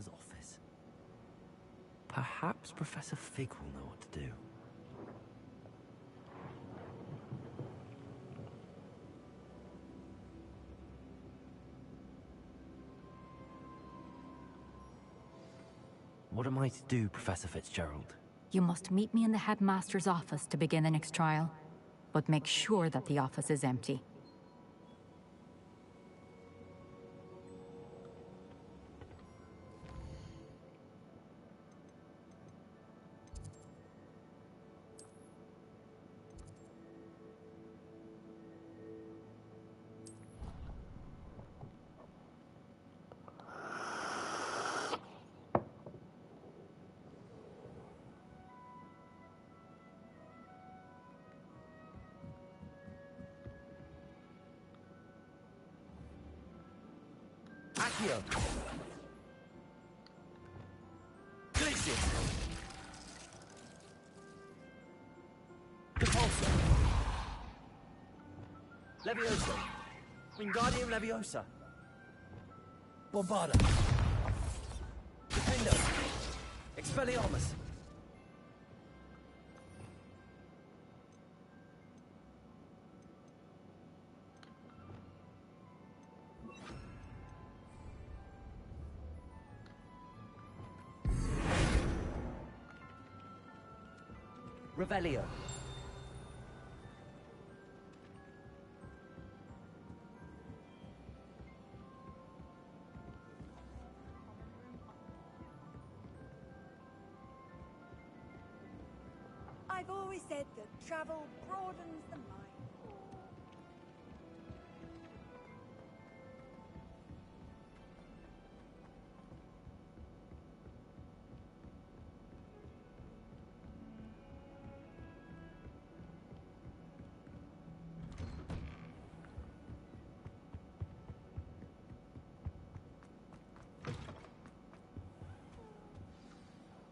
headmaster's office. Perhaps Professor Fig will know what to do. What am I to do, Professor Fitzgerald? You must meet me in the headmaster's office to begin the next trial, but make sure that the office is empty. Accio! Glacius! Repulsor! Leviosa! Wingardium Leviosa! Bombarda! Defendo! Expelliarmus! Revelio. I've always said that travel broadens the mind.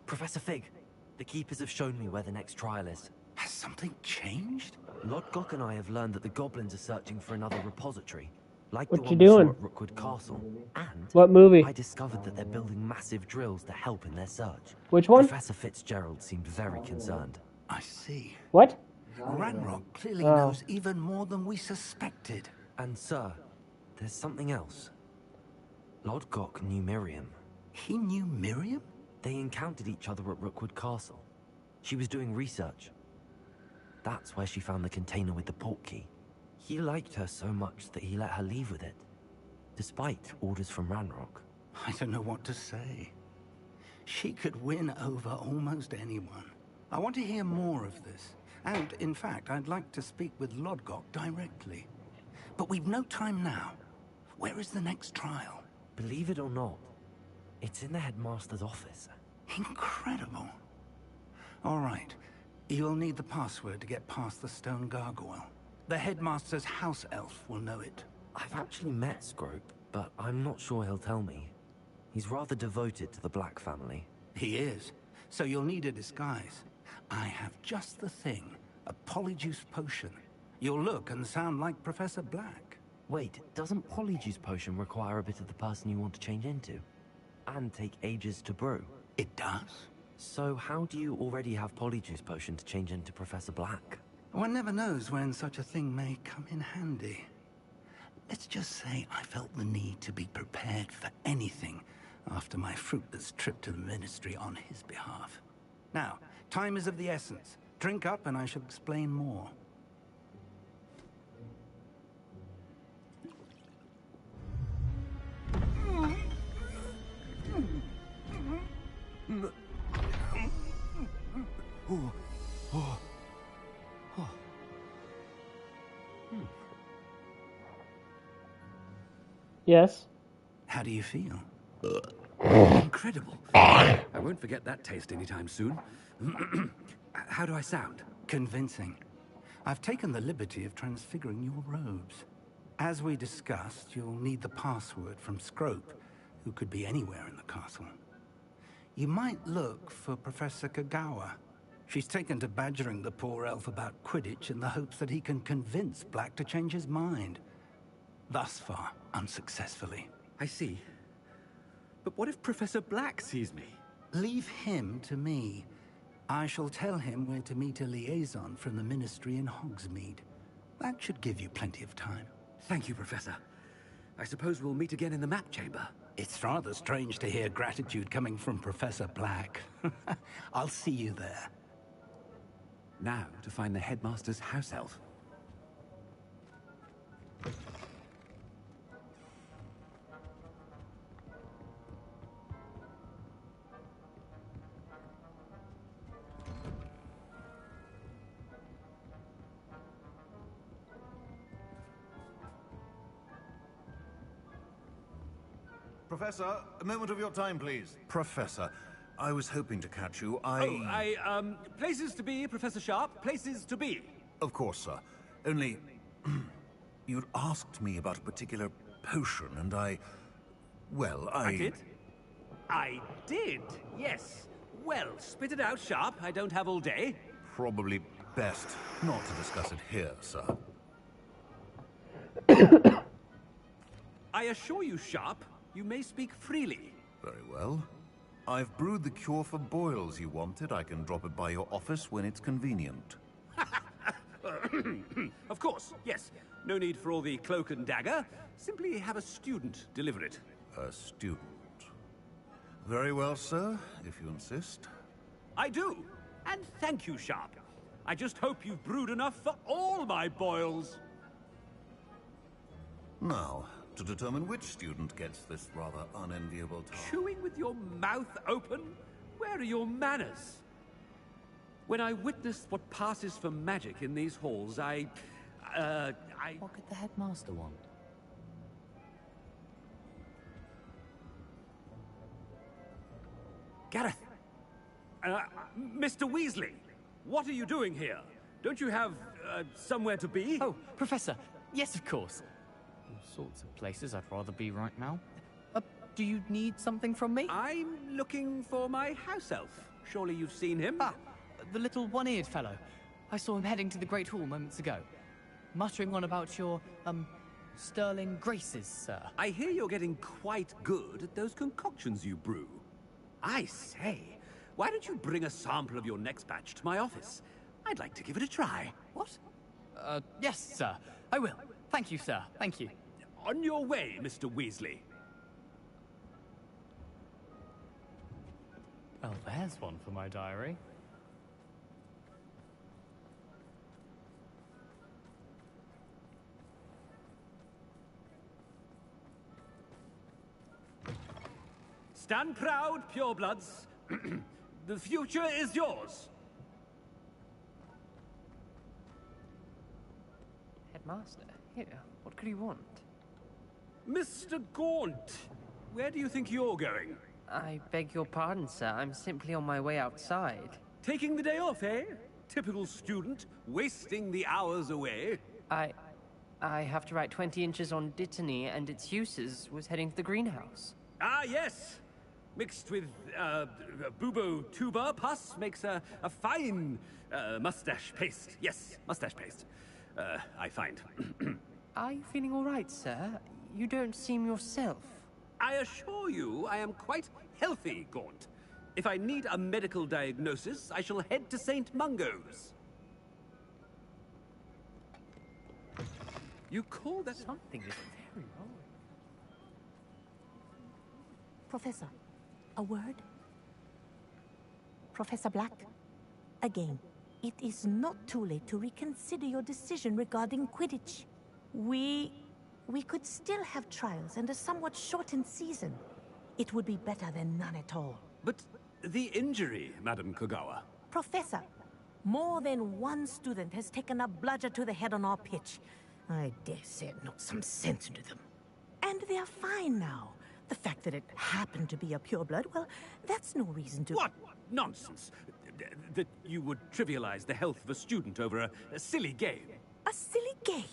Professor Fig, the Keepers have shown me where the next trial is. Has something changed? Lord Gok and I have learned that the goblins are searching for another repository, like What the you one we saw doing? at Rookwood Castle. And What movie? I discovered that they're building massive drills to help in their search. Which one? Professor Fitzgerald seemed very concerned. I see. What? Ranrock clearly Oh. knows even more than we suspected. And sir, there's something else. Lord Gok knew Miriam. He knew Miriam? They encountered each other at Rookwood Castle. She was doing research. That's where she found the container with the port key. He liked her so much that he let her leave with it, despite orders from Ranrock. I don't know what to say. She could win over almost anyone. I want to hear more of this. And, in fact, I'd like to speak with Lodgok directly. But we've no time now. Where is the next trial? Believe it or not, it's in the headmaster's office. Incredible. All right. You'll need the password to get past the stone gargoyle. The headmaster's house elf will know it. I've actually met Scrope, but I'm not sure he'll tell me. He's rather devoted to the Black family. He is. So you'll need a disguise. I have just the thing. A polyjuice potion. You'll look and sound like Professor Black. Wait, doesn't Polyjuice Potion require a bit of the person you want to change into? And take ages to brew? It does? So how do you already have Polyjuice Potion to change into Professor Black? One never knows when such a thing may come in handy. Let's just say I felt the need to be prepared for anything after my fruitless trip to the Ministry on his behalf. Now, time is of the essence. Drink up and I shall explain more. Yes. How do you feel? Incredible. I won't forget that taste anytime soon. How do I sound? Convincing. I've taken the liberty of transfiguring your robes. As we discussed, you'll need the password from Scrope, who could be anywhere in the castle. You might look for Professor Kagawa. She's taken to badgering the poor elf about Quidditch in the hopes that he can convince Black to change his mind. Thus far, unsuccessfully. I see. But what if Professor Black sees me? Leave him to me. I shall tell him where to meet a liaison from the Ministry in Hogsmeade. That should give you plenty of time. Thank you, Professor. I suppose we'll meet again in the map chamber. It's rather strange to hear gratitude coming from Professor Black. I'll see you there. Now to find the headmaster's house elf. Professor, a moment of your time, please. Professor, I was hoping to catch you. Places to be, Professor Sharp. Places to be. Of course, sir. Only... you'd asked me about a particular potion, and well, I did? I did, yes. Well, spit it out, Sharp. I don't have all day. Probably best not to discuss it here, sir. I assure you, Sharp, you may speak freely. Very well. I've brewed the cure for boils you wanted. I can drop it by your office when it's convenient. Of course, yes. No need for all the cloak and dagger. Simply have a student deliver it. A student. Very well, sir, if you insist. I do. And thank you, Sharp. I just hope you've brewed enough for all my boils. Now, to determine which student gets this rather unenviable task. Chewing with your mouth open? Where are your manners? When I witnessed what passes for magic in these halls, What could the headmaster want? Gareth! Mr. Weasley! What are you doing here? Don't you have, somewhere to be? Oh, Professor! Yes, of course. All sorts of places I'd rather be right now. Do you need something from me? I'm looking for my house elf. Surely you've seen him? Ah, the little one-eared fellow. I saw him heading to the Great Hall moments ago. Muttering on about your, sterling graces, sir. I hear you're getting quite good at those concoctions you brew. I say, why don't you bring a sample of your next batch to my office? I'd like to give it a try. What? Yes, sir. I will. Thank you, sir. Thank you. On your way, Mr. Weasley. Well, there's one for my diary. Stand proud, purebloods. The future is yours. Headmaster, here, what could he want? Mr. Gaunt, where do you think you're going? I beg your pardon, sir. I'm simply on my way outside. Taking the day off, eh? Typical student, wasting the hours away. I have to write 20 inches on Dittany and its uses. Was heading to the greenhouse. Ah, yes. Mixed with, bubo tuber pus makes a fine, mustache paste. Yes, mustache paste. I find. Are you feeling all right, sir? You don't seem yourself. I assure you I am quite healthy, Gaunt. If I need a medical diagnosis, I shall head to St. Mungo's. You call that... Something is very wrong. Professor, a word? Professor Black, again, it is not too late to reconsider your decision regarding Quidditch. We could still have trials and a somewhat shortened season. It would be better than none at all. But the injury, Madam Kogawa. Professor, more than one student has taken a bludger to the head on our pitch. I dare say it knocked some sense into them. And they're fine now. The fact that it happened to be a pureblood, well, that's no reason to... What nonsense! That you would trivialize the health of a student over a silly game. A silly game?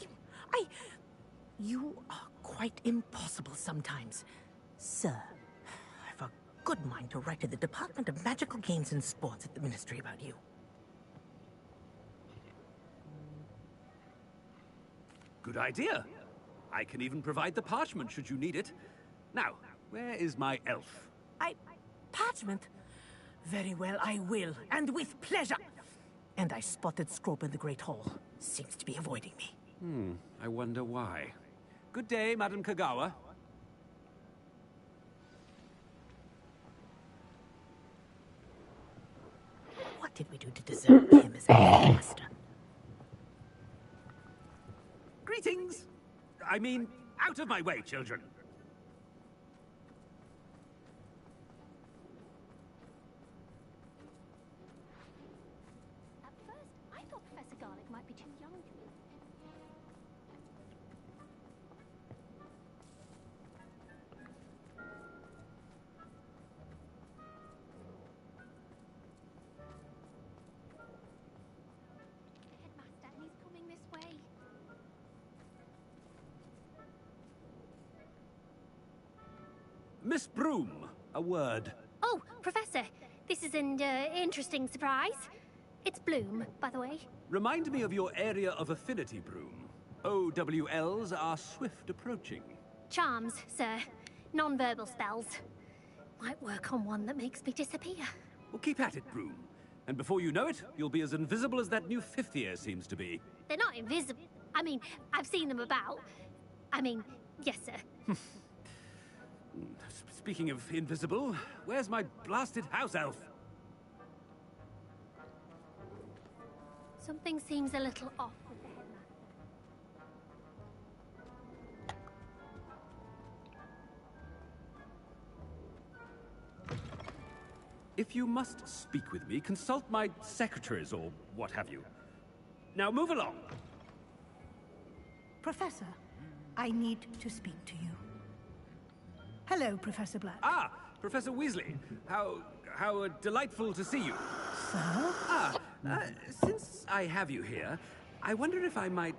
You are quite impossible sometimes. Sir, I've a good mind to write to the Department of Magical Games and Sports at the Ministry about you. Good idea. I can even provide the parchment should you need it. Now, Where is my elf? Parchment? Very well, I will, and with pleasure. And I spotted Scrope in the Great Hall. Seems to be avoiding me. I wonder why. Good day, Madam Kagawa. What did we do to deserve him as a headmaster? Greetings! I mean, out of my way, children. At first, I thought Professor Garlick might be too young to be. Headmaster, and he's coming this way. Miss Broom, a word. Oh, Professor, this is an interesting surprise. It's Bloom, by the way. Remind me of your area of affinity, Broom. OWLs are swift approaching. Charms, sir. Non-verbal spells. Might work on one that makes me disappear. Well, keep at it, Broom. And before you know it, you'll be as invisible as that new fifth year seems to be. They're not invisible. I mean, I've seen them about. I mean, yes, sir. Speaking of invisible, where's my blasted house elf? Something seems a little off with the headmaster. If you must speak with me, consult my secretaries or what have you. Now move along. Professor, I need to speak to you. Hello, Professor Black. Ah, Professor Weasley. How delightful to see you. Sir? Since I have you here, I wonder if I might,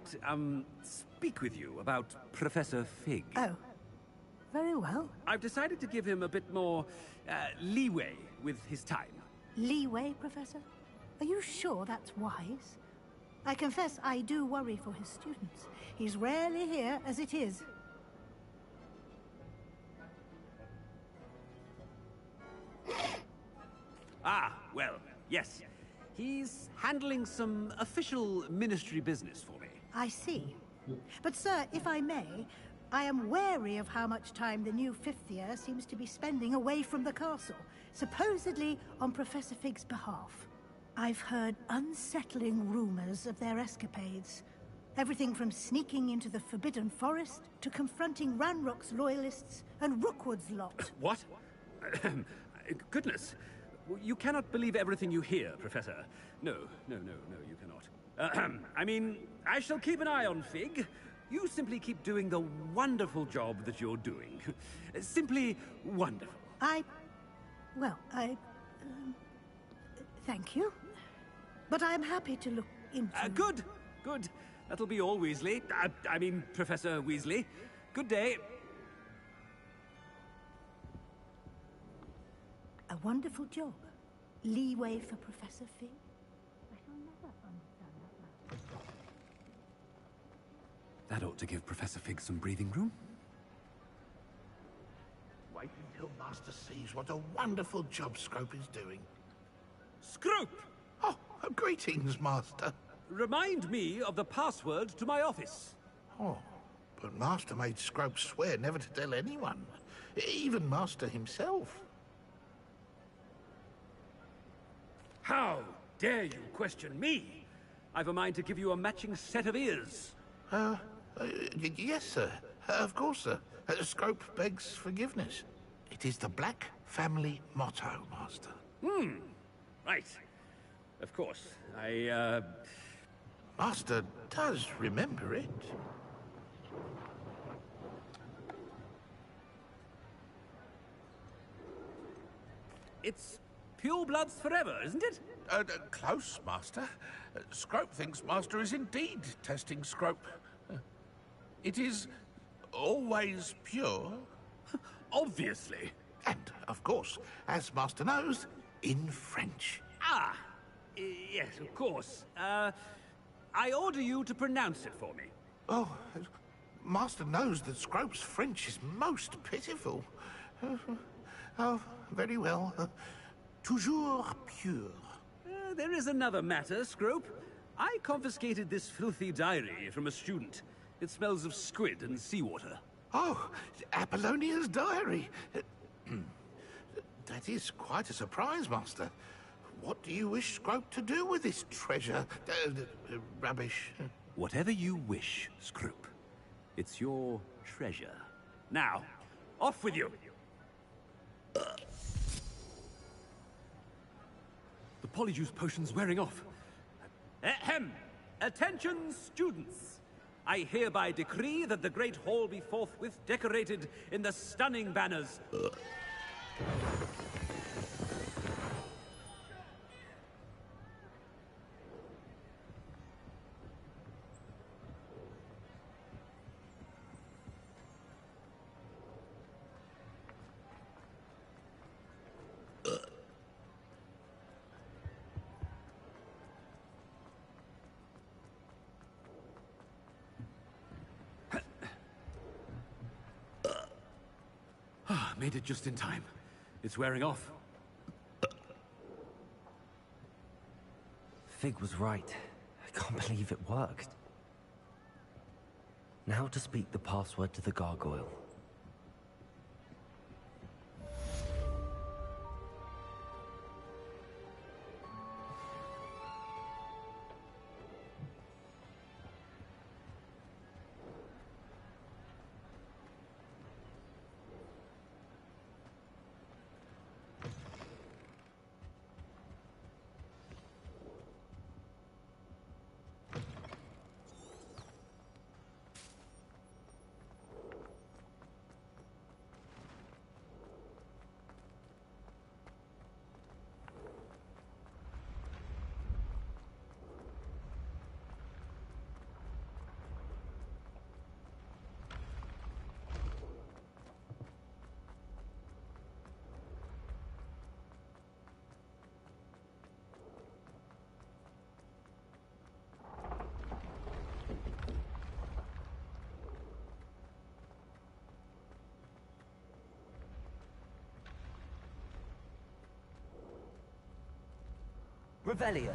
speak with you about Professor Fig. Oh, very well. I've decided to give him a bit more, leeway with his time. Leeway, Professor? Are you sure that's wise? I confess I do worry for his students. He's rarely here as it is. Ah, well, yes. He's handling some official ministry business for me. I see. But, sir, if I may, I am wary of how much time the new fifth year seems to be spending away from the castle, supposedly on Professor Fig's behalf. I've heard unsettling rumors of their escapades. Everything from sneaking into the Forbidden Forest to confronting Ranrock's loyalists and Rookwood's lot. What? Goodness. You cannot believe everything you hear, Professor. No, you cannot. I mean, I shall keep an eye on Fig. You simply keep doing the wonderful job that you're doing. Simply wonderful. Thank you. But I'm happy to look into... Good. That'll be all, Weasley. I mean, Professor Weasley. Good day. A wonderful job. Leeway for Professor Fig. I shall never understand that. That ought to give Professor Fig some breathing room. Wait until Master sees what a wonderful job Scrope is doing. Scrope! Oh, greetings, Master. Remind me of the password to my office. Oh, but Master made Scrope swear never to tell anyone. Even Master himself. How dare you question me? I've a mind to give you a matching set of ears. Yes, sir. Of course, sir. Scrope begs forgiveness. It is the Black family motto, Master. Right. Of course. Master does remember it. It's pure bloods forever, isn't it? Close, Master. Scrope thinks Master is indeed testing Scrope. It is always pure. Obviously. And, of course, as Master knows, in French. Ah, yes, of course. I order you to pronounce it for me. Oh, Master knows that Scrope's French is most pitiful. Oh, very well. Toujours pure. There is another matter, Scrope. I confiscated this filthy diary from a student. It smells of squid and seawater. Oh, Apollonia's diary. That is quite a surprise, Master. What do you wish Scrope to do with this treasure? Rubbish. Whatever you wish, Scrope. It's your treasure. Now, off with you! The polyjuice potion's wearing off. Ahem! Attention, students! I hereby decree that the Great Hall be forthwith decorated in the stunning banners. Made it just in time. It's wearing off. Fig was right. I can't believe it worked. Now to speak the password to the gargoyle. Revelio.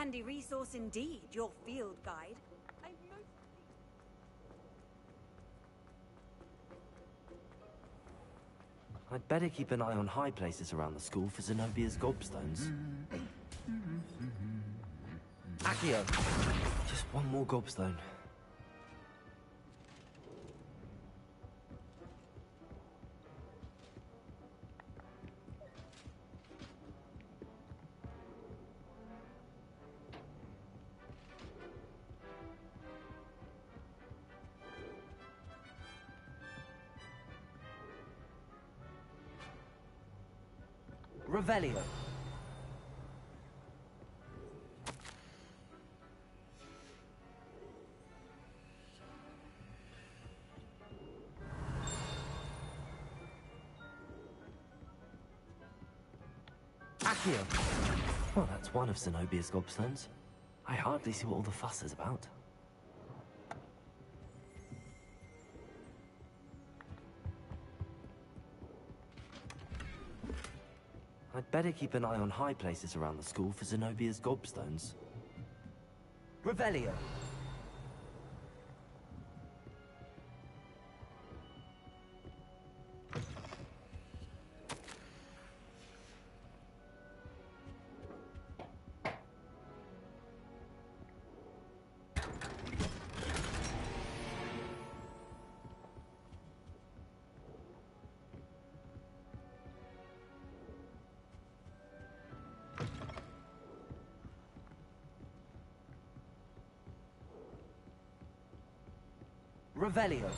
handy resource indeed, your field guide. I'd better keep an eye on high places around the school for Zenobia's gobstones. Accio! Just one more gobstone. Revelio. Accio. Well, that's one of Zenobia's gobstones. I hardly see what all the fuss is about. I'd better keep an eye on high places around the school for Zenobia's gobstones. Revelio. Revelio.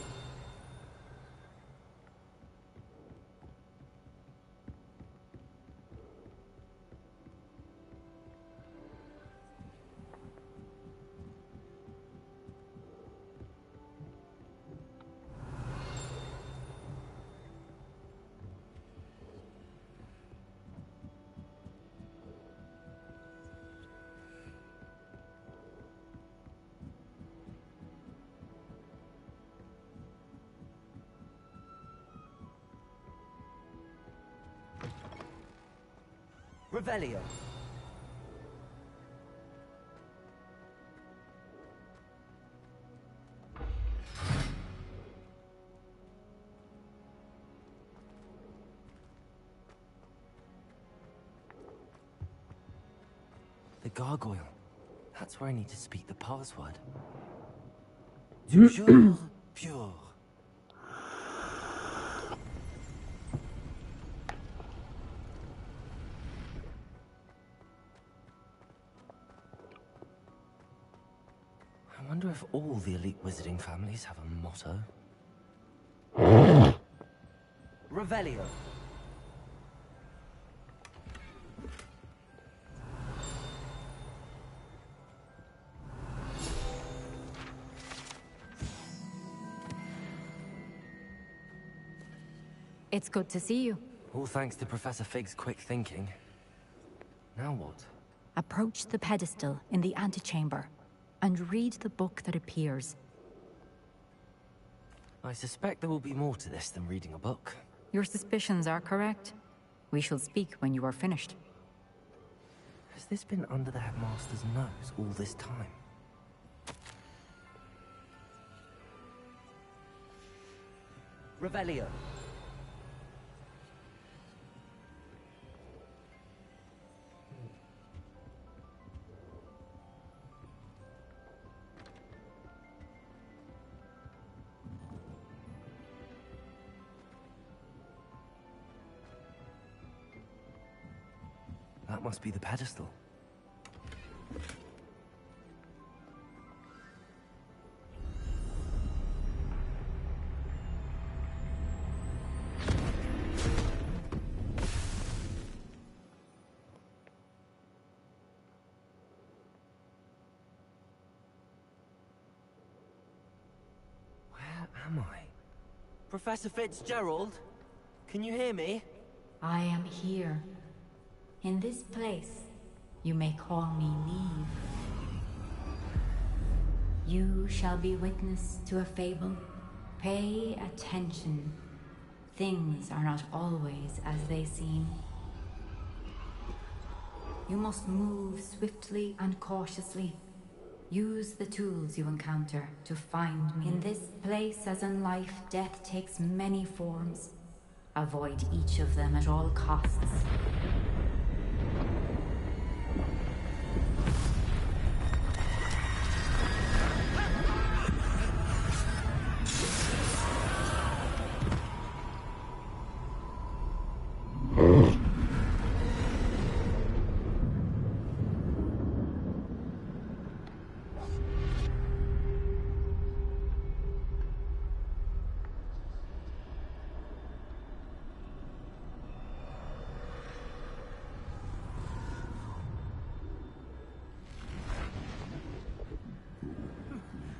Revelio. The gargoyle. That's where I need to speak the password. Toujours pure. I wonder if all the elite wizarding families have a motto. Revelio. It's good to see you. All thanks to Professor Fig's quick thinking. Now what? Approach the pedestal in the antechamber and read the book that appears. I suspect there will be more to this than reading a book. Your suspicions are correct. We shall speak when you are finished. Has this been under the headmaster's nose all this time? Revelio. That must be the pedestal. Where am I? Professor Fitzgerald? Can you hear me? I am here. In this place, you may call me Neve. You shall be witness to a fable. Pay attention. Things are not always as they seem. You must move swiftly and cautiously. Use the tools you encounter to find me. In this place, as in life, death takes many forms. Avoid each of them at all costs.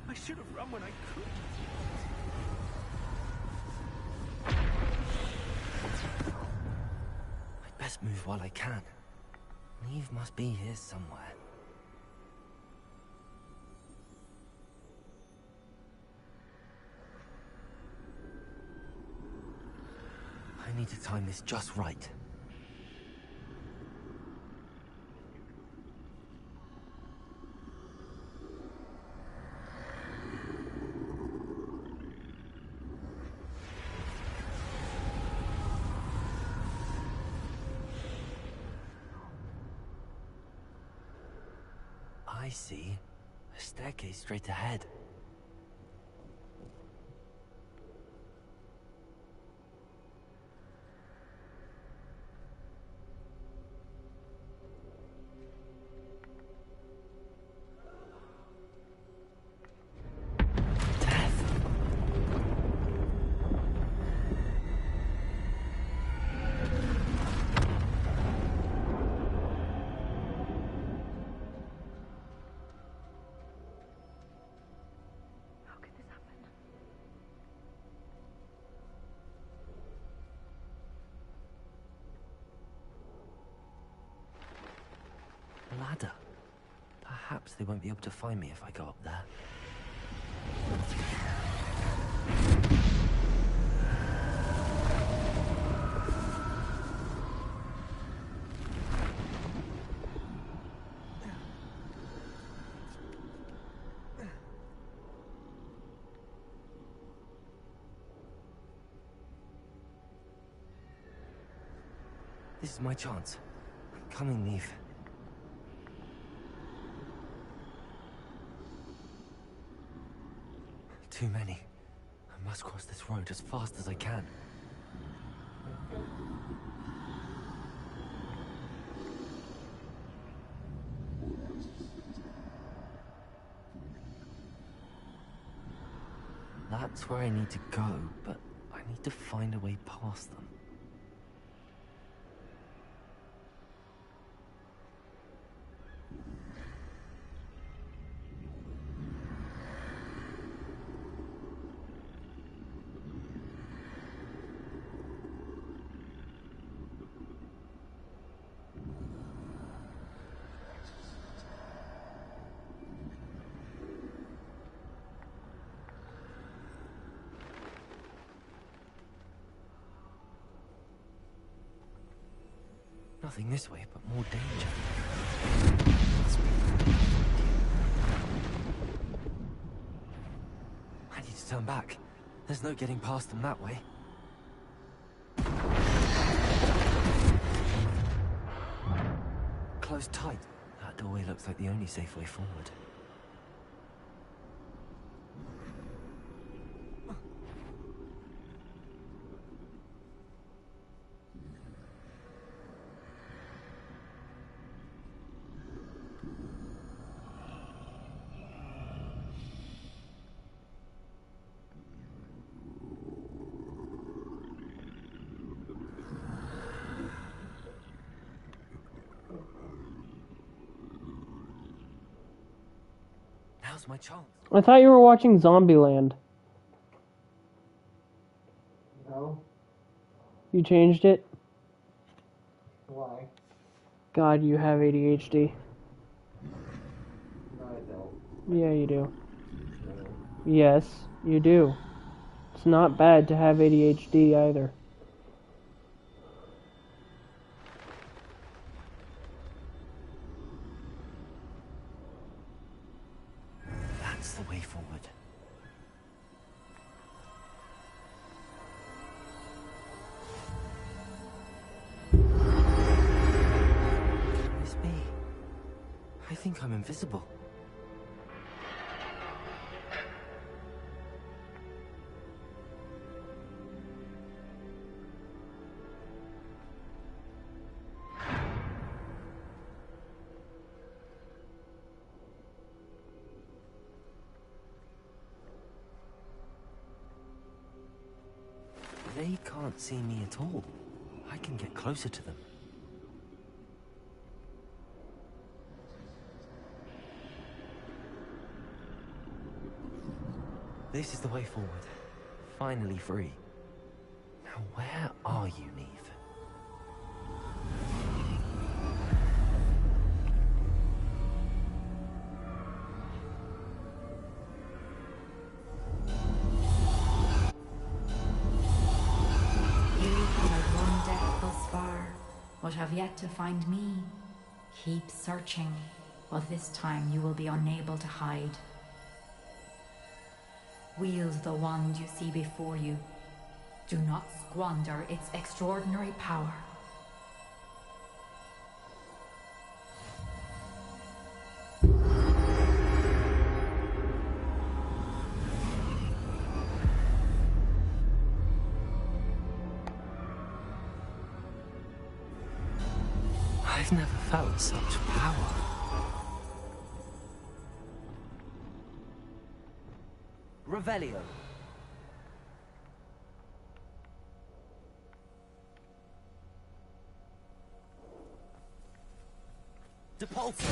I should have run when I could. I'd best move while I can. Neve must be here somewhere. I need to time this just right. I see. A staircase straight ahead. Ladder. Perhaps they won't be able to find me if I go up there. This is my chance. I'm coming, Neve. Too many. I must cross this road as fast as I can. That's where I need to go, but I need to find a way past them. Nothing this way, but more danger. I need to turn back. There's no getting past them that way. Close tight. That doorway looks like the only safe way forward. Now's my chance. I thought you were watching Zombieland. No. You changed it? Why? God, you have ADHD. No, I don't. Yeah, you do. No. Yes, you do. It's not bad to have ADHD either. think I'm invisible. They can't see me at all. I can get closer to them. This is the way forward. Finally free. Now where are you, Neve? But have yet to find me. Keep searching, but this time you will be unable to hide. Wield the wand you see before you. Do not squander its extraordinary power. I've never felt such power. Revelio. Depulso.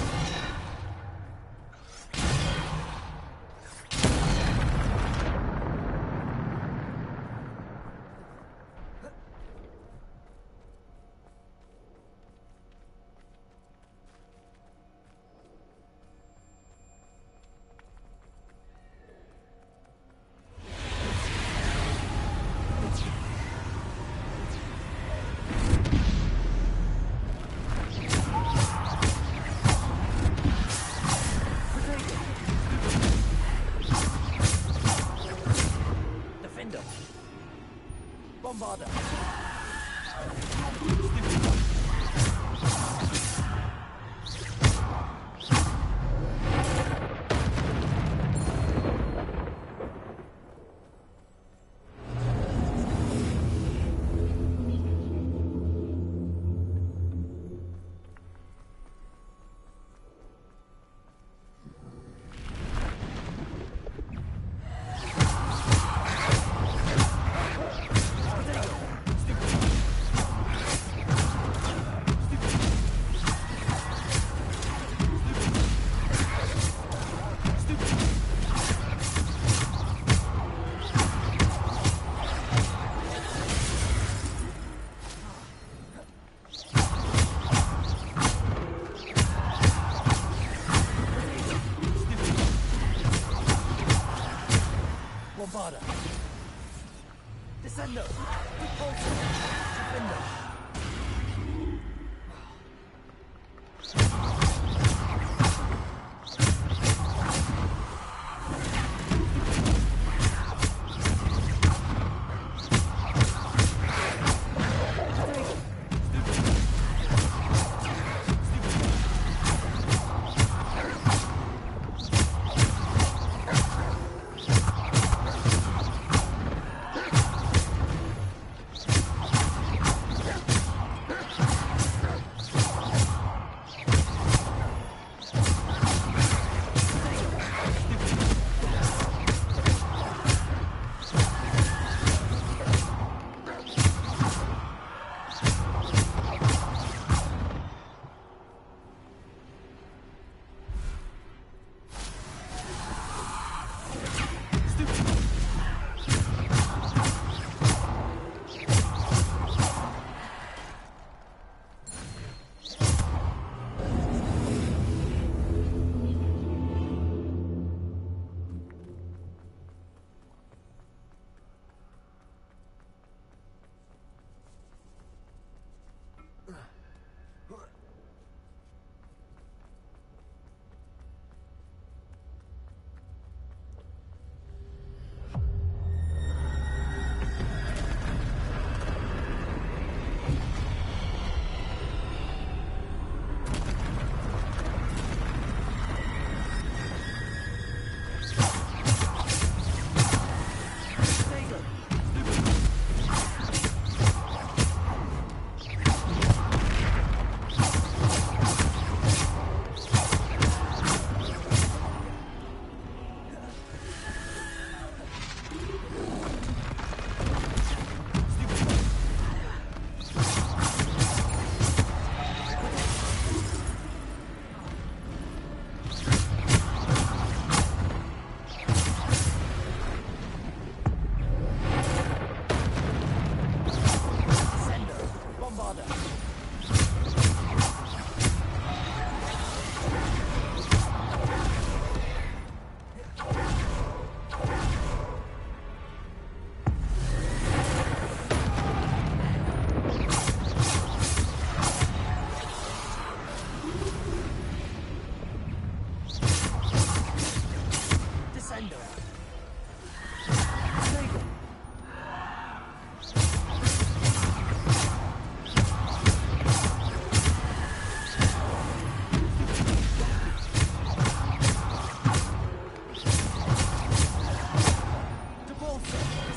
Bombarder. Bombarder. Descendo. Repulsor. Defender.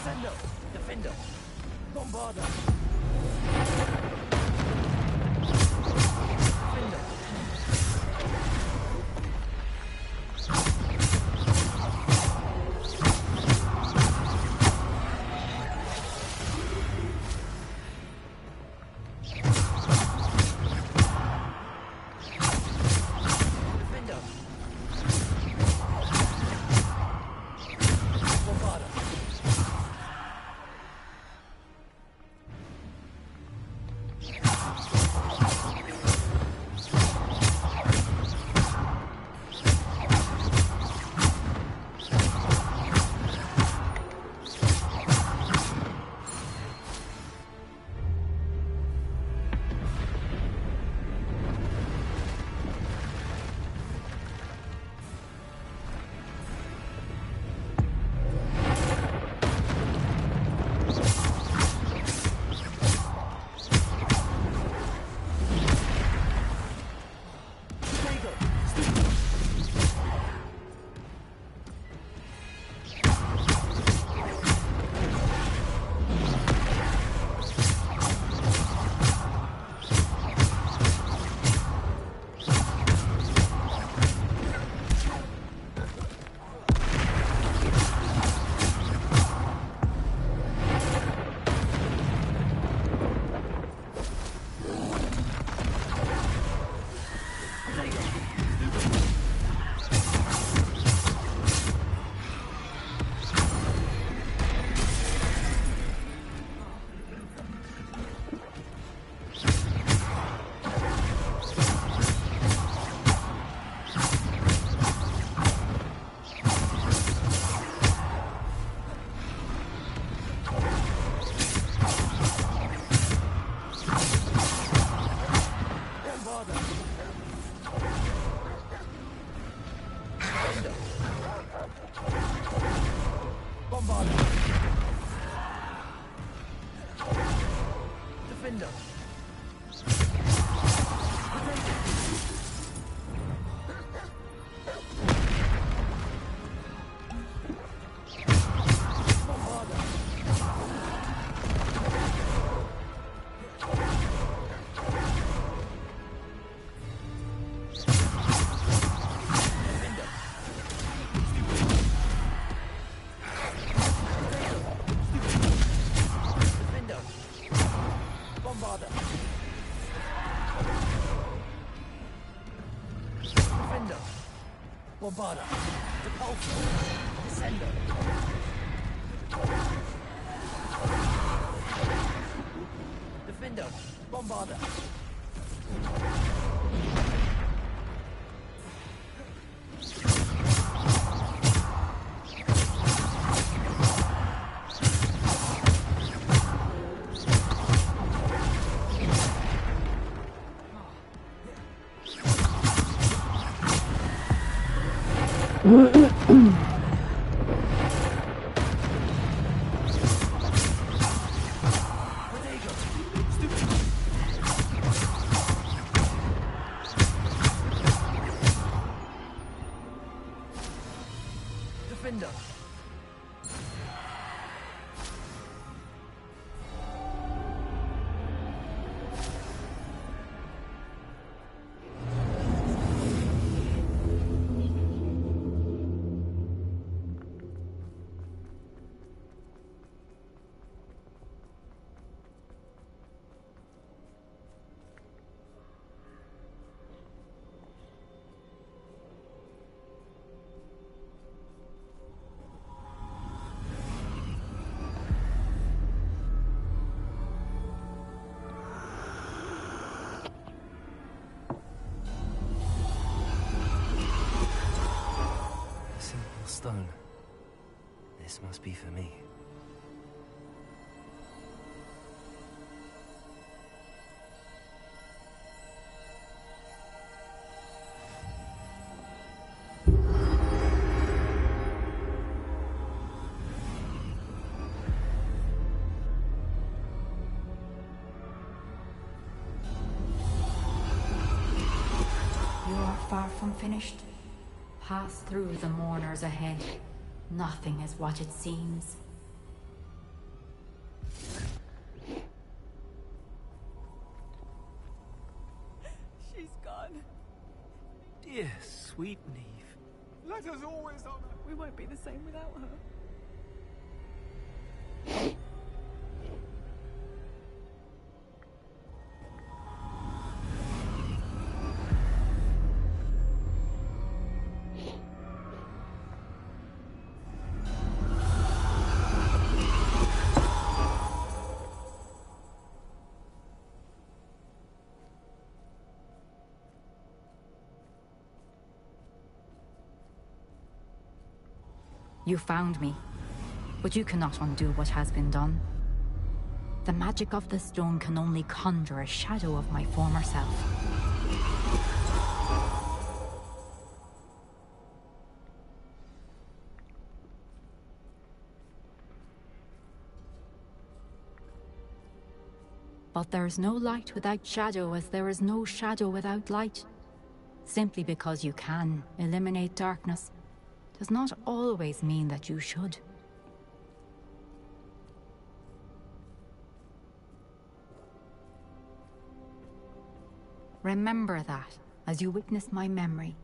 Descendo! Defendo! Bombarda! Defendo! Bombarda! Repulsor! Descendo! Defendo! Bombarda! Defender! Stone. This must be for me. You are far from finished. Pass through the mourners ahead. Nothing is what it seems. Dear sweet Neve. Let us always honor. We won't be the same without her. You found me, but you cannot undo what has been done. The magic of the stone can only conjure a shadow of my former self. But there is no light without shadow, as there is no shadow without light. Simply because you can eliminate darkness does not always mean that you should. Remember that as you witness my memory.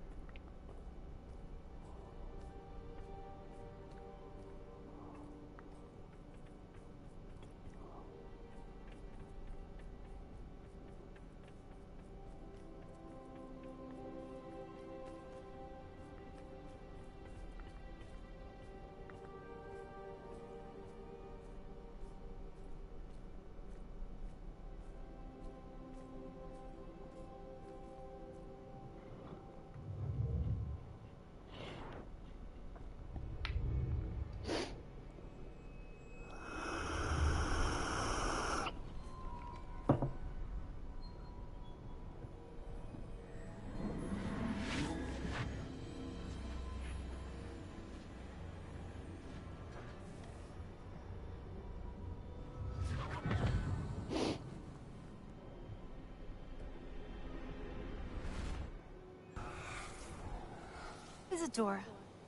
Isadora,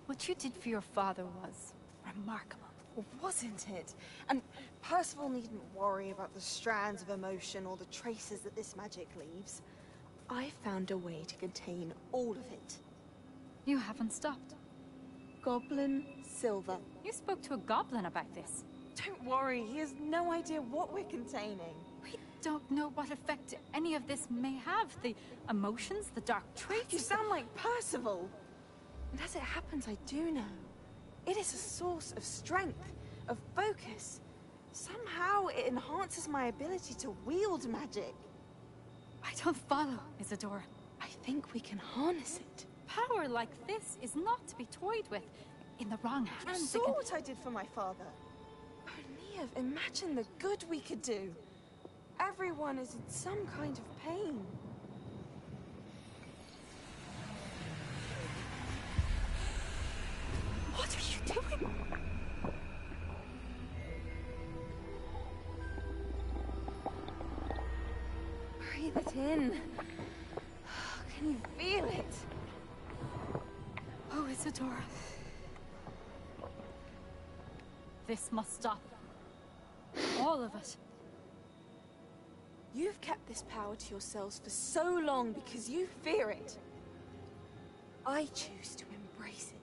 what you did for your father was remarkable. Well, wasn't it? And Percival needn't worry about the strands of emotion or the traces that this magic leaves. I found a way to contain all of it. You haven't stopped. Goblin Silver. You spoke to a goblin about this. Don't worry, he has no idea what we're containing. We don't know what effect any of this may have. The emotions, the dark traits. You sound like Percival. And as it happens, I do know. It is a source of strength, of focus. Somehow it enhances my ability to wield magic. I don't follow, Isadora. I think we can harness it. Power like this is not to be toyed with. In the wrong hands, You saw what I did for my father. Oh, Neve, imagine the good we could do. Everyone is in some kind of pain. What are you doing? Breathe it in. Can you feel it? Oh, Isadora. This must stop. All of it. You've kept this power to yourselves for so long because you fear it. I choose to embrace it.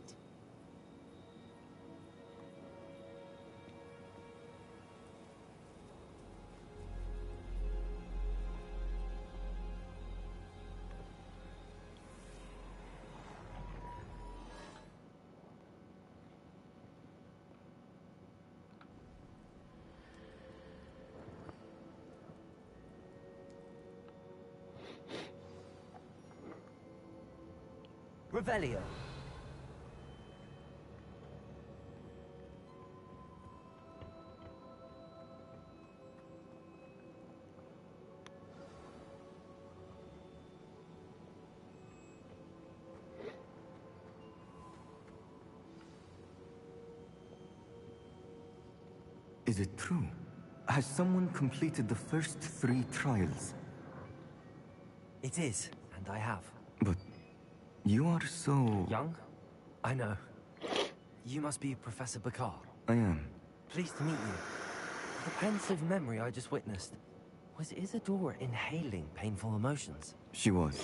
Revelio. Is it true? Has someone completed the first 3 trials? It is, and I have. But you are so... young? I know. You must be Professor Bakar. I am. Pleased to meet you. The pensive memory I just witnessed. Was Isadora inhaling painful emotions? She was.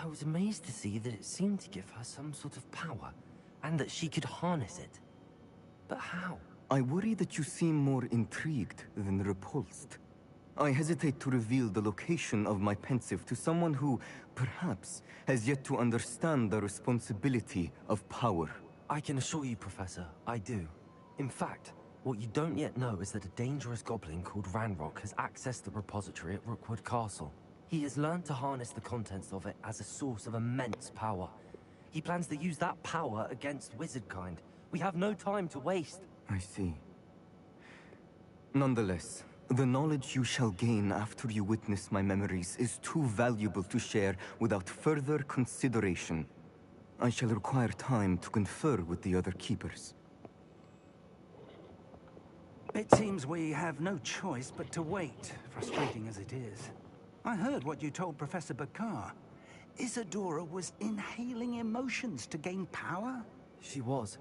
I was amazed to see that it seemed to give her some sort of power, and that she could harness it. But how? I worry that you seem more intrigued than repulsed. I hesitate to reveal the location of my pensive to someone who, perhaps, has yet to understand the responsibility of power. I can assure you, Professor, I do. In fact, what you don't yet know is that a dangerous goblin called Ranrock has accessed the repository at Rookwood Castle. He has learned to harness the contents of it as a source of immense power. He plans to use that power against wizardkind. We have no time to waste. I see. Nonetheless, the knowledge you shall gain after you witness my memories is too valuable to share without further consideration. I shall require time to confer with the other keepers. It seems we have no choice but to wait, frustrating as it is. I heard what you told Professor Bakar. Isadora was inhaling emotions to gain power? She was.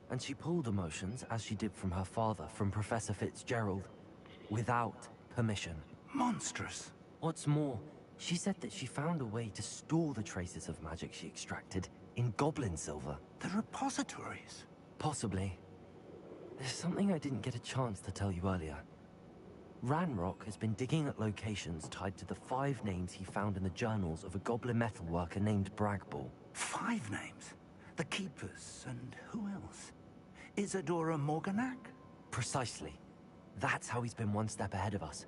And she pulled emotions, as she did from her father, from Professor Fitzgerald, without permission. Monstrous. What's more, she said that she found a way to store the traces of magic she extracted in goblin silver. The repositories? Possibly. There's something I didn't get a chance to tell you earlier. Ranrock has been digging at locations tied to the 5 names he found in the journals of a goblin metalworker named Bragball. 5 names? The Keepers, and who else? Isadora Morganac? Precisely. That's how he's been one step ahead of us.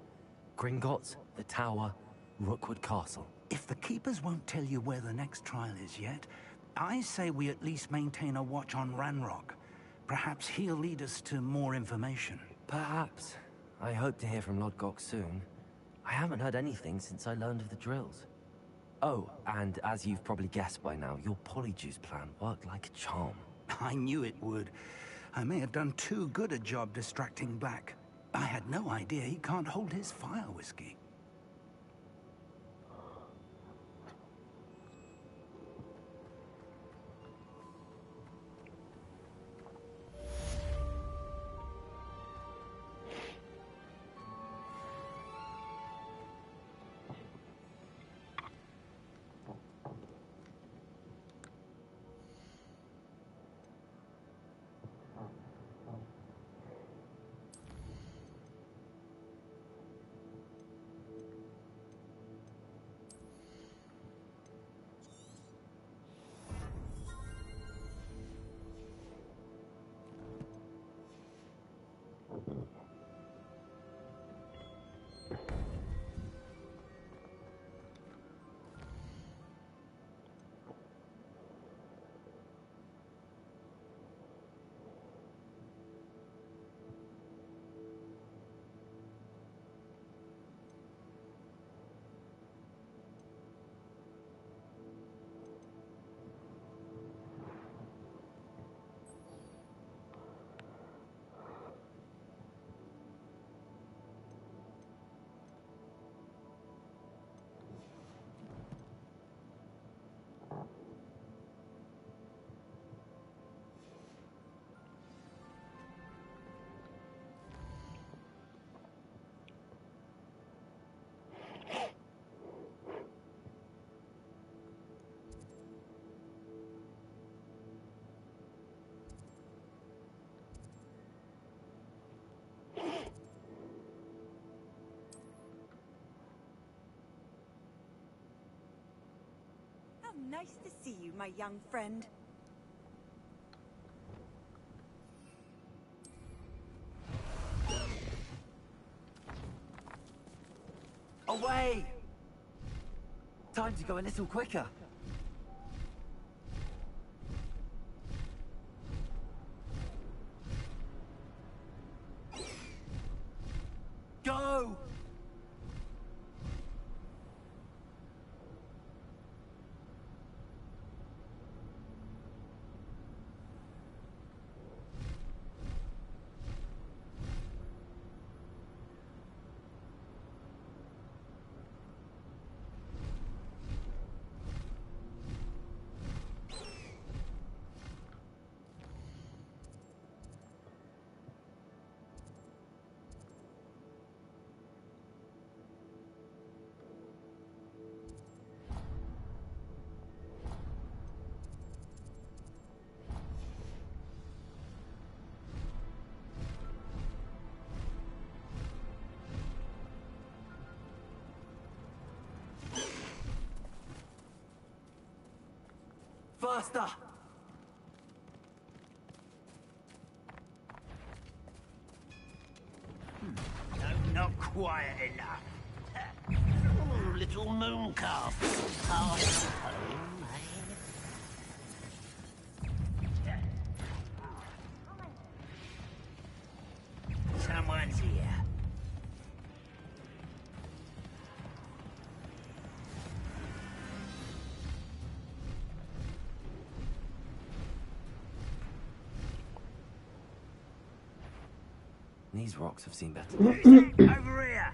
Gringotts, the Tower, Rookwood Castle. If the Keepers won't tell you where the next trial is yet, I say we at least maintain a watch on Ranrock. Perhaps he'll lead us to more information. Perhaps. I hope to hear from Lodgok soon. I haven't heard anything since I learned of the drills. Oh, and as you've probably guessed by now, your polyjuice plan worked like a charm. I knew it would. I may have done too good a job distracting Black. I had no idea he can't hold his fire whiskey. How nice to see you, my young friend. Away! Time to go a little quicker. Go! faster! No, not quiet enough. Oh, little moon calf. Fast home, eh? Someone's here. These rocks have seen better. Over here!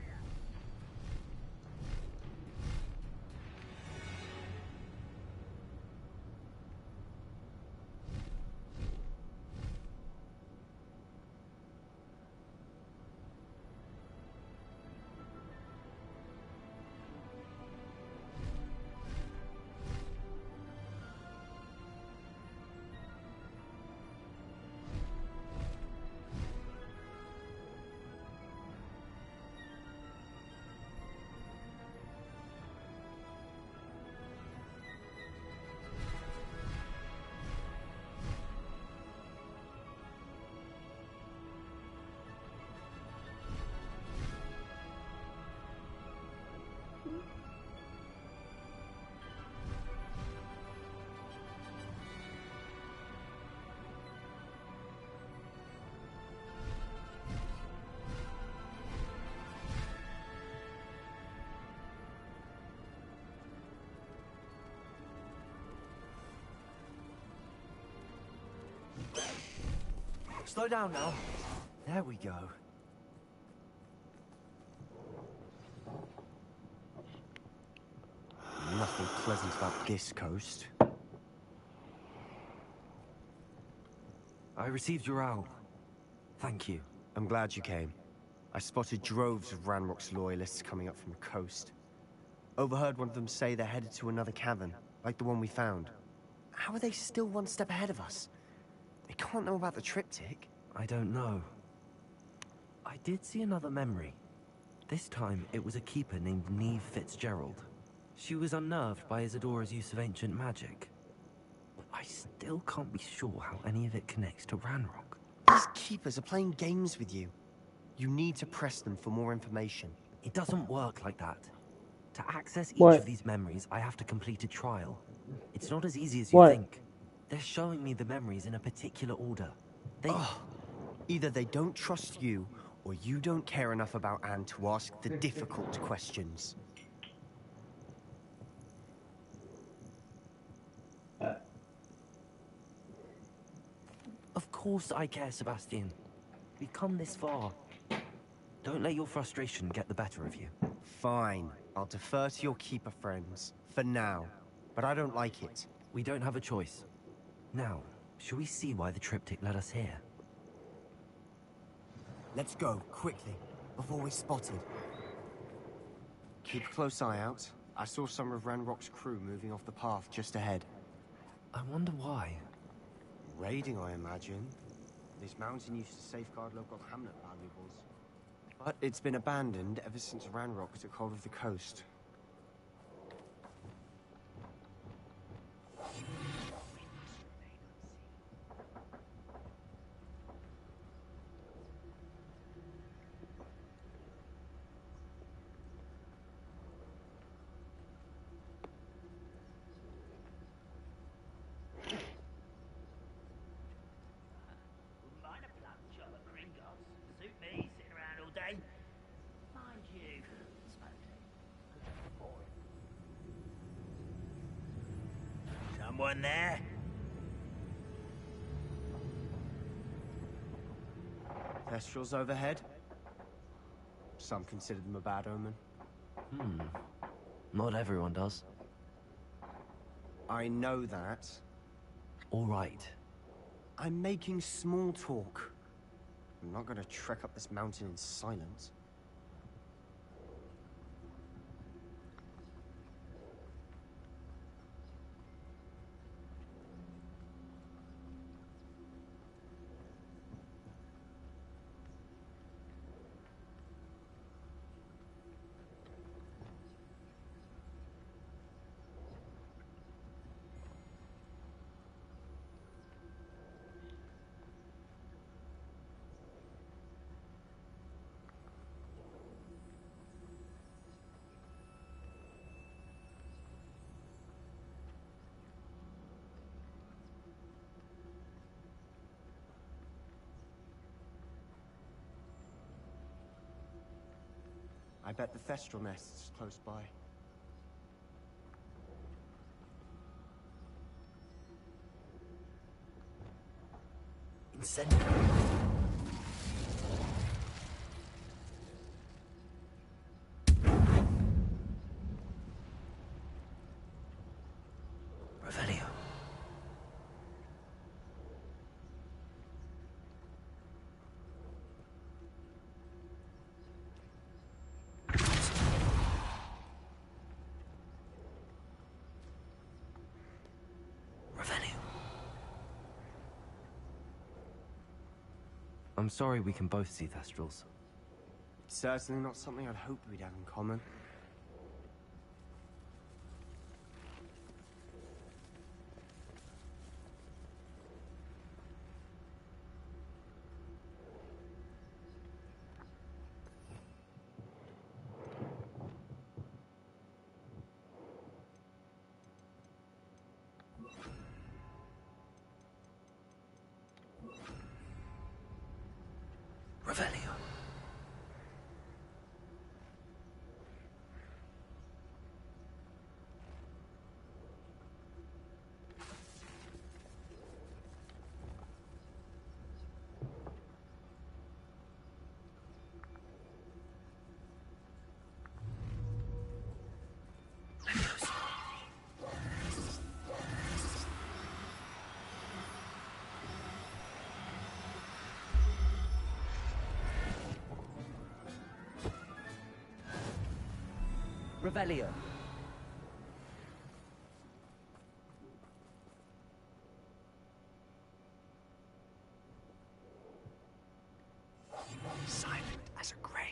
Slow down now. There we go. Nothing pleasant about this coast. I received your owl. Thank you. I'm glad you came. I spotted droves of Ranrock's loyalists coming up from the coast. Overheard one of them say they're headed to another cavern, like the one we found. How are they still one step ahead of us? They can't know about the triptych. I don't know. I did see another memory. This time, it was a keeper named Neve Fitzgerald. She was unnerved by Isadora's use of ancient magic. But I still can't be sure how any of it connects to Ranrock. These keepers are playing games with you. You need to press them for more information. It doesn't work like that. To access each What? of these memories, I have to complete a trial. It's not as easy as you What? think. They're showing me the memories in a particular order. They... Either they don't trust you, or you don't care enough about Anne to ask the difficult questions. Of course I care, Sebastian. We've come this far. Don't let your frustration get the better of you. Fine. I'll defer to your keeper friends. For now. But I don't like it. We don't have a choice. Now, shall we see why the triptych led us here? Let's go, quickly, before we're spotted. Keep a close eye out. I saw some of Ranrock's crew moving off the path just ahead. I wonder why. Raiding, I imagine. This mountain used to safeguard local hamlet valuables. But it's been abandoned ever since Ranrock took hold of the coast. Someone there? Kestrels overhead? Some consider them a bad omen. Not everyone does. I know that. All right. I'm making small talk. I'm not gonna trek up this mountain in silence. I bet the Thestral nest's close by. Incendio. Revelio. I'm sorry we can both see Thestrals. Certainly not something I'd hoped we'd have in common. Revelio. Revelio. Silent as a grave.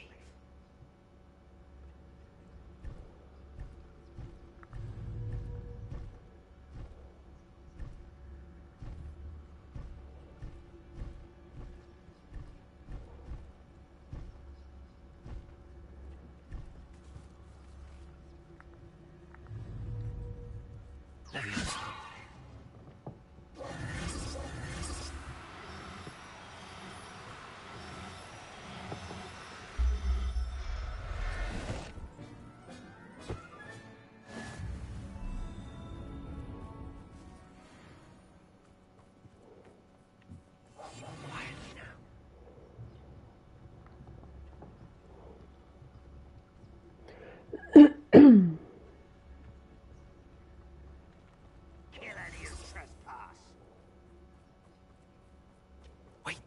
Wait,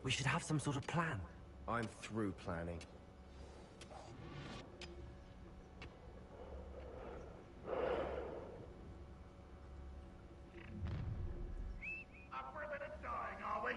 we should have some sort of plan. I'm through planning. Up for a bit of dying, are we?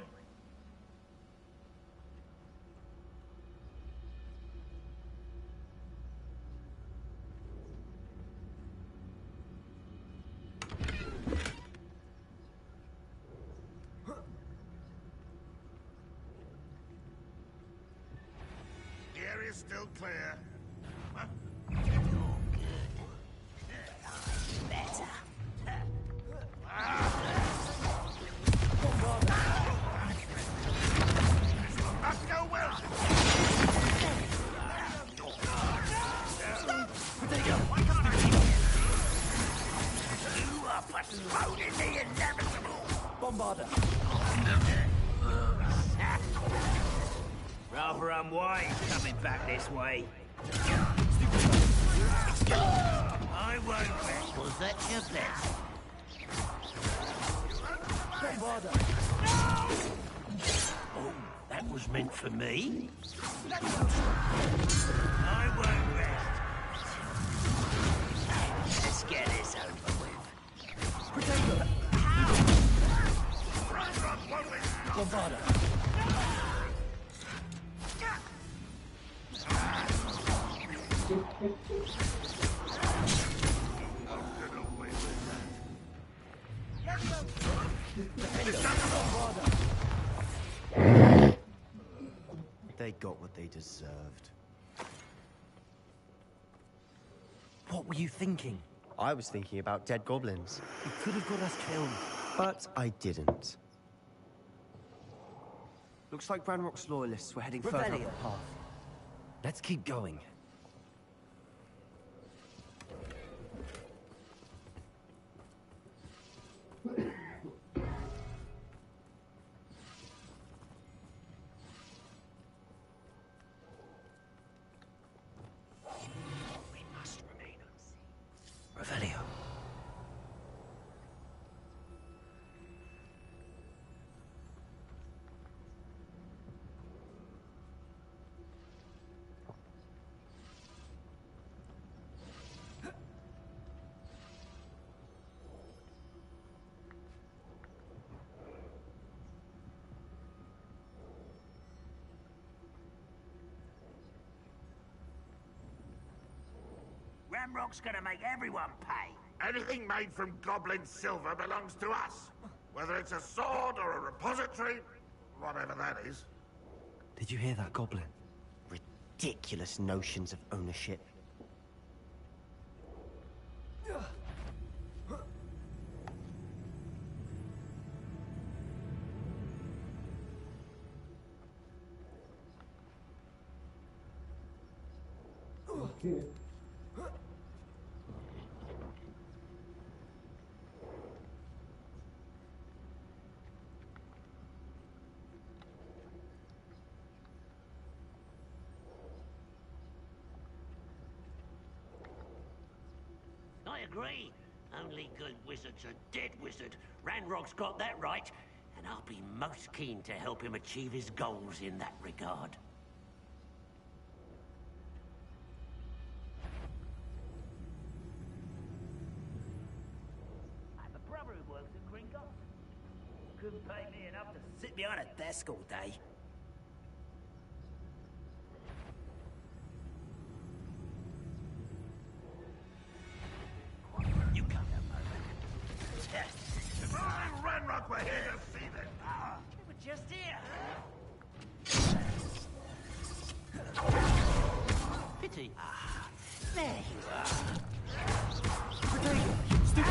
The area's still clear. Huh? That's no well. You are postponing the inevitable. Bombarder. Rather unwise coming back this way. I won't rest. Was that your best? Bombarder. Oh, that was meant for me? I won't rest. Let's get this over with. Potato. Bombarder. They got what they deserved. What were you thinking? I was thinking about dead goblins. You could have got us killed. But I didn't. Looks like Ranrock's loyalists were heading further up the path. Let's keep going. Ranrock's gonna make everyone pay. Anything made from goblin silver belongs to us. Whether it's a sword or a repository, whatever that is. Did you hear that, Goblin? Ridiculous notions of ownership. Okay. I agree. Only good wizards are dead wizard. Ranrock's got that right, and I'll be most keen to help him achieve his goals in that regard. I have a brother who works at Gringotts. Couldn't pay me enough to sit behind a desk all day. You come here, moment. If I and Ranrock were here to see this, we were just here. Pity. There you are. Potato, stick.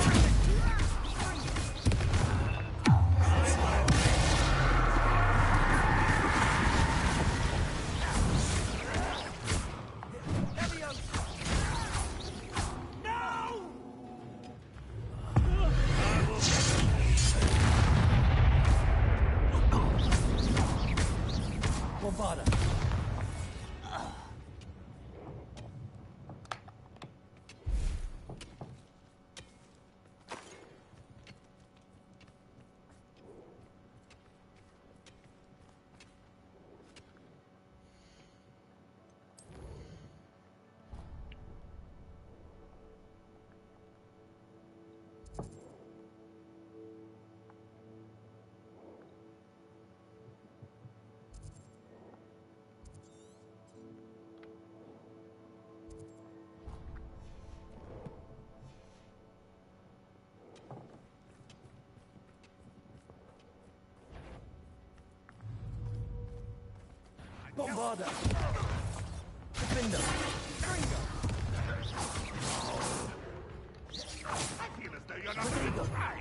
Bombarda! Defender! I feel as though you're not going to try.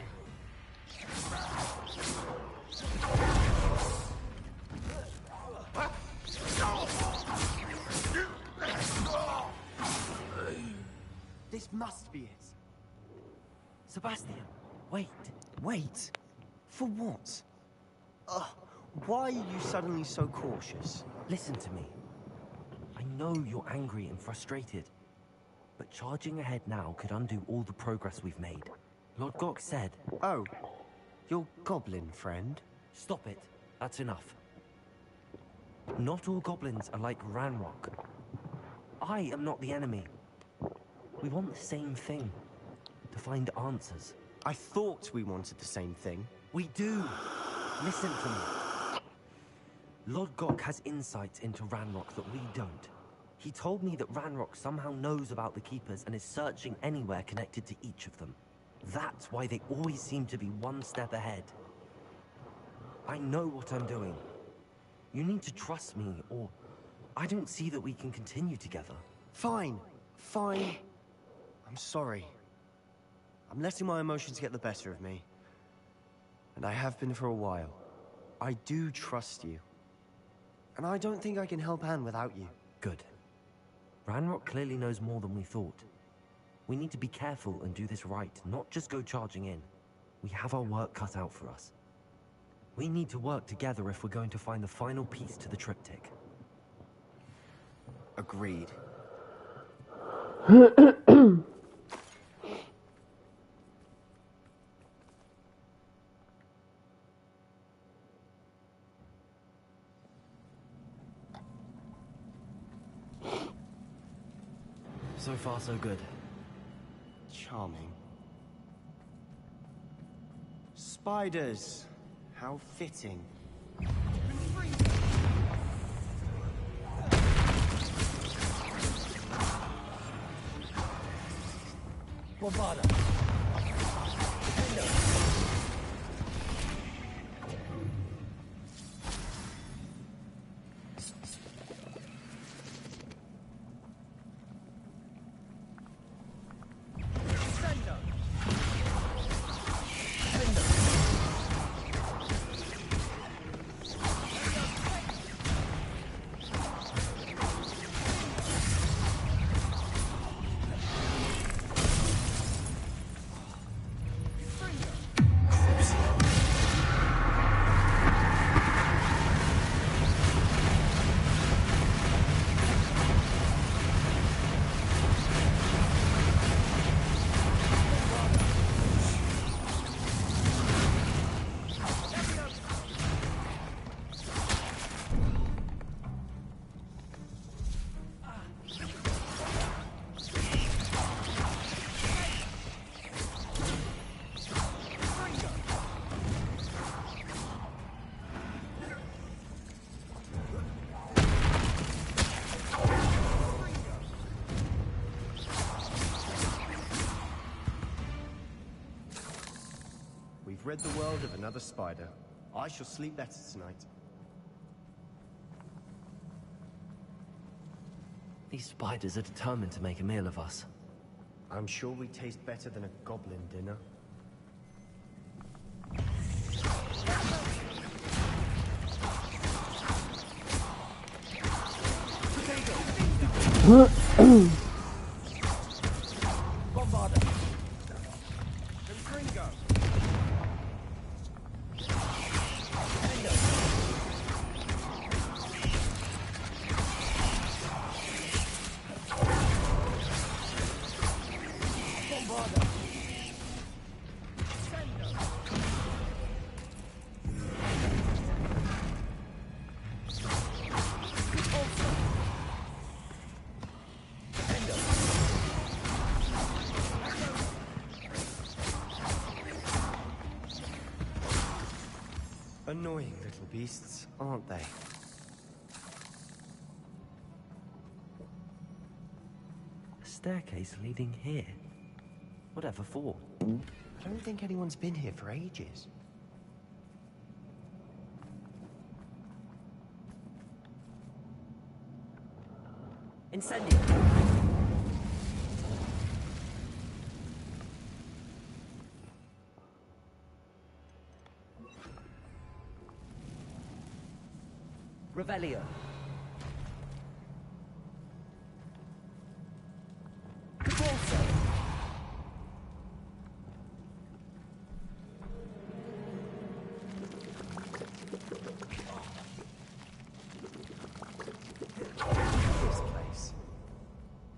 This must be it. Sebastian, wait. Wait? For what? Why are you suddenly so cautious? Listen to me. I know you're angry and frustrated, but charging ahead now could undo all the progress we've made. Lord Gok said... Oh, your goblin friend? Stop it. That's enough. Not all goblins are like Ranrock. I am not the enemy. We want the same thing. To find answers. I thought we wanted the same thing. We do. Listen to me. Lord Gok has insights into Ranrock that we don't. He told me that Ranrock somehow knows about the Keepers and is searching anywhere connected to each of them. That's why they always seem to be one step ahead. I know what I'm doing. You need to trust me, or I don't see that we can continue together. Fine. Fine. I'm sorry. I'm letting my emotions get the better of me. And I have been for a while. I do trust you. And I don't think I can help Anne without you. Good. Ranrock clearly knows more than we thought. We need to be careful and do this right, not just go charging in. We have our work cut out for us. We need to work together if we're going to find the final piece to the triptych. Agreed. So far, so good. Charming. Spiders. How fitting. Bombarda. We've rid the world of another spider. I shall sleep better tonight. These spiders are determined to make a meal of us. I'm sure we taste better than a goblin dinner. Bombarda. Ringo. Annoying little beasts, aren't they? A staircase leading here. Whatever for? I don't think anyone's been here for ages. Incendio! Revelio. This place.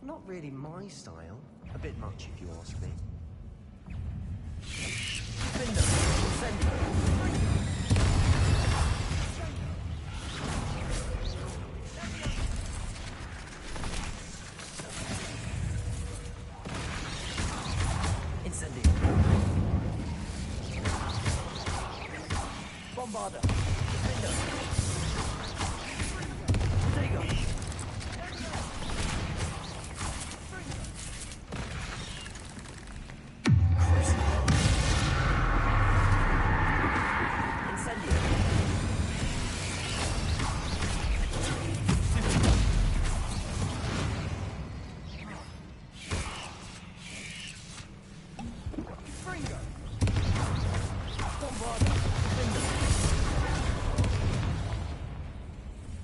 Not really my style. A bit much if you ask me. Bombarda.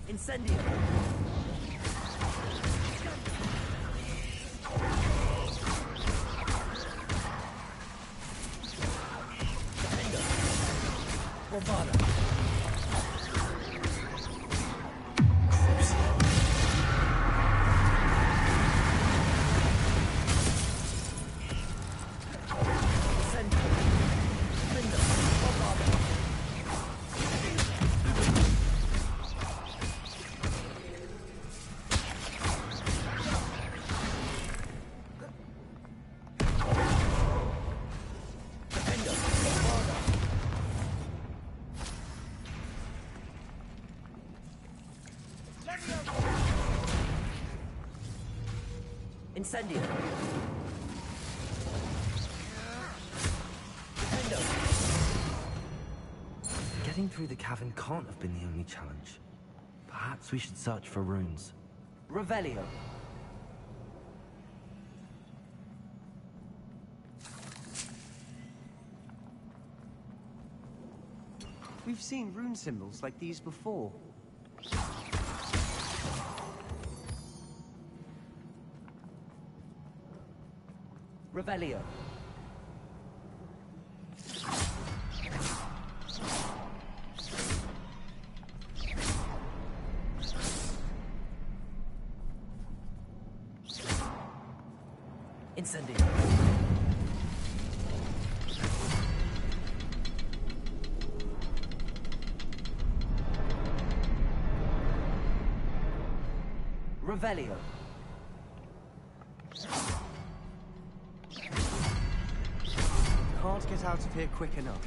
Incendio! Bombarda. Incendio! Getting through the cavern can't have been the only challenge. Perhaps we should search for runes. Revelio. We've seen rune symbols like these before. Revelio. Incendio. Revelio. Can't get out of here quick enough.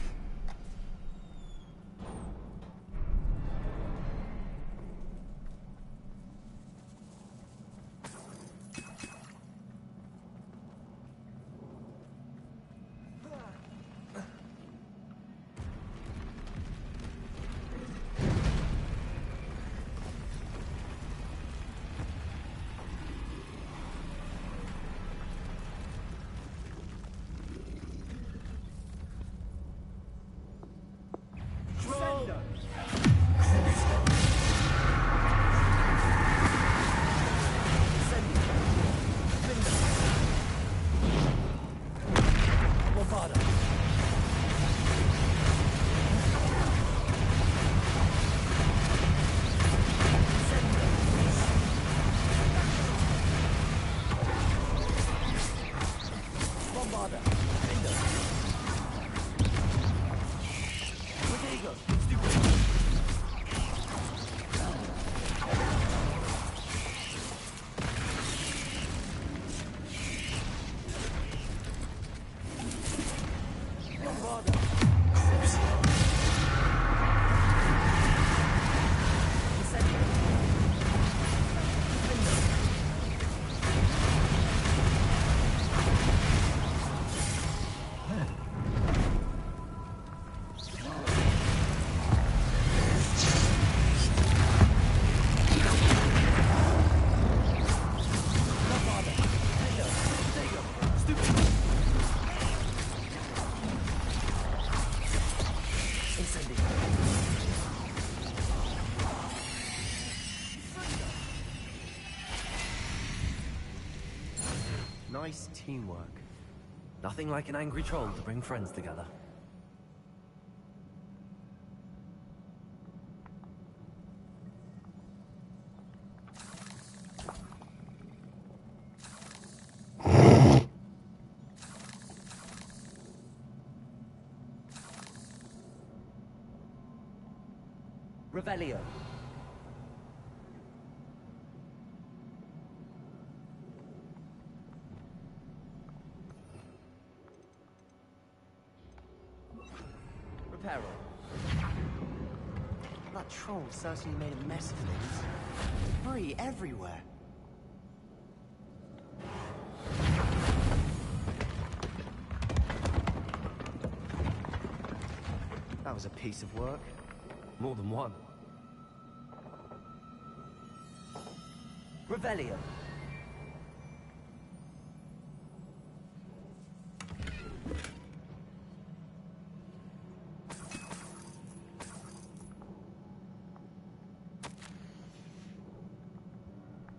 Nice teamwork. Nothing like an angry troll to bring friends together. Revelio. Reparo. That troll certainly made a mess of things. Debris everywhere. That was a piece of work. More than one. Revelio.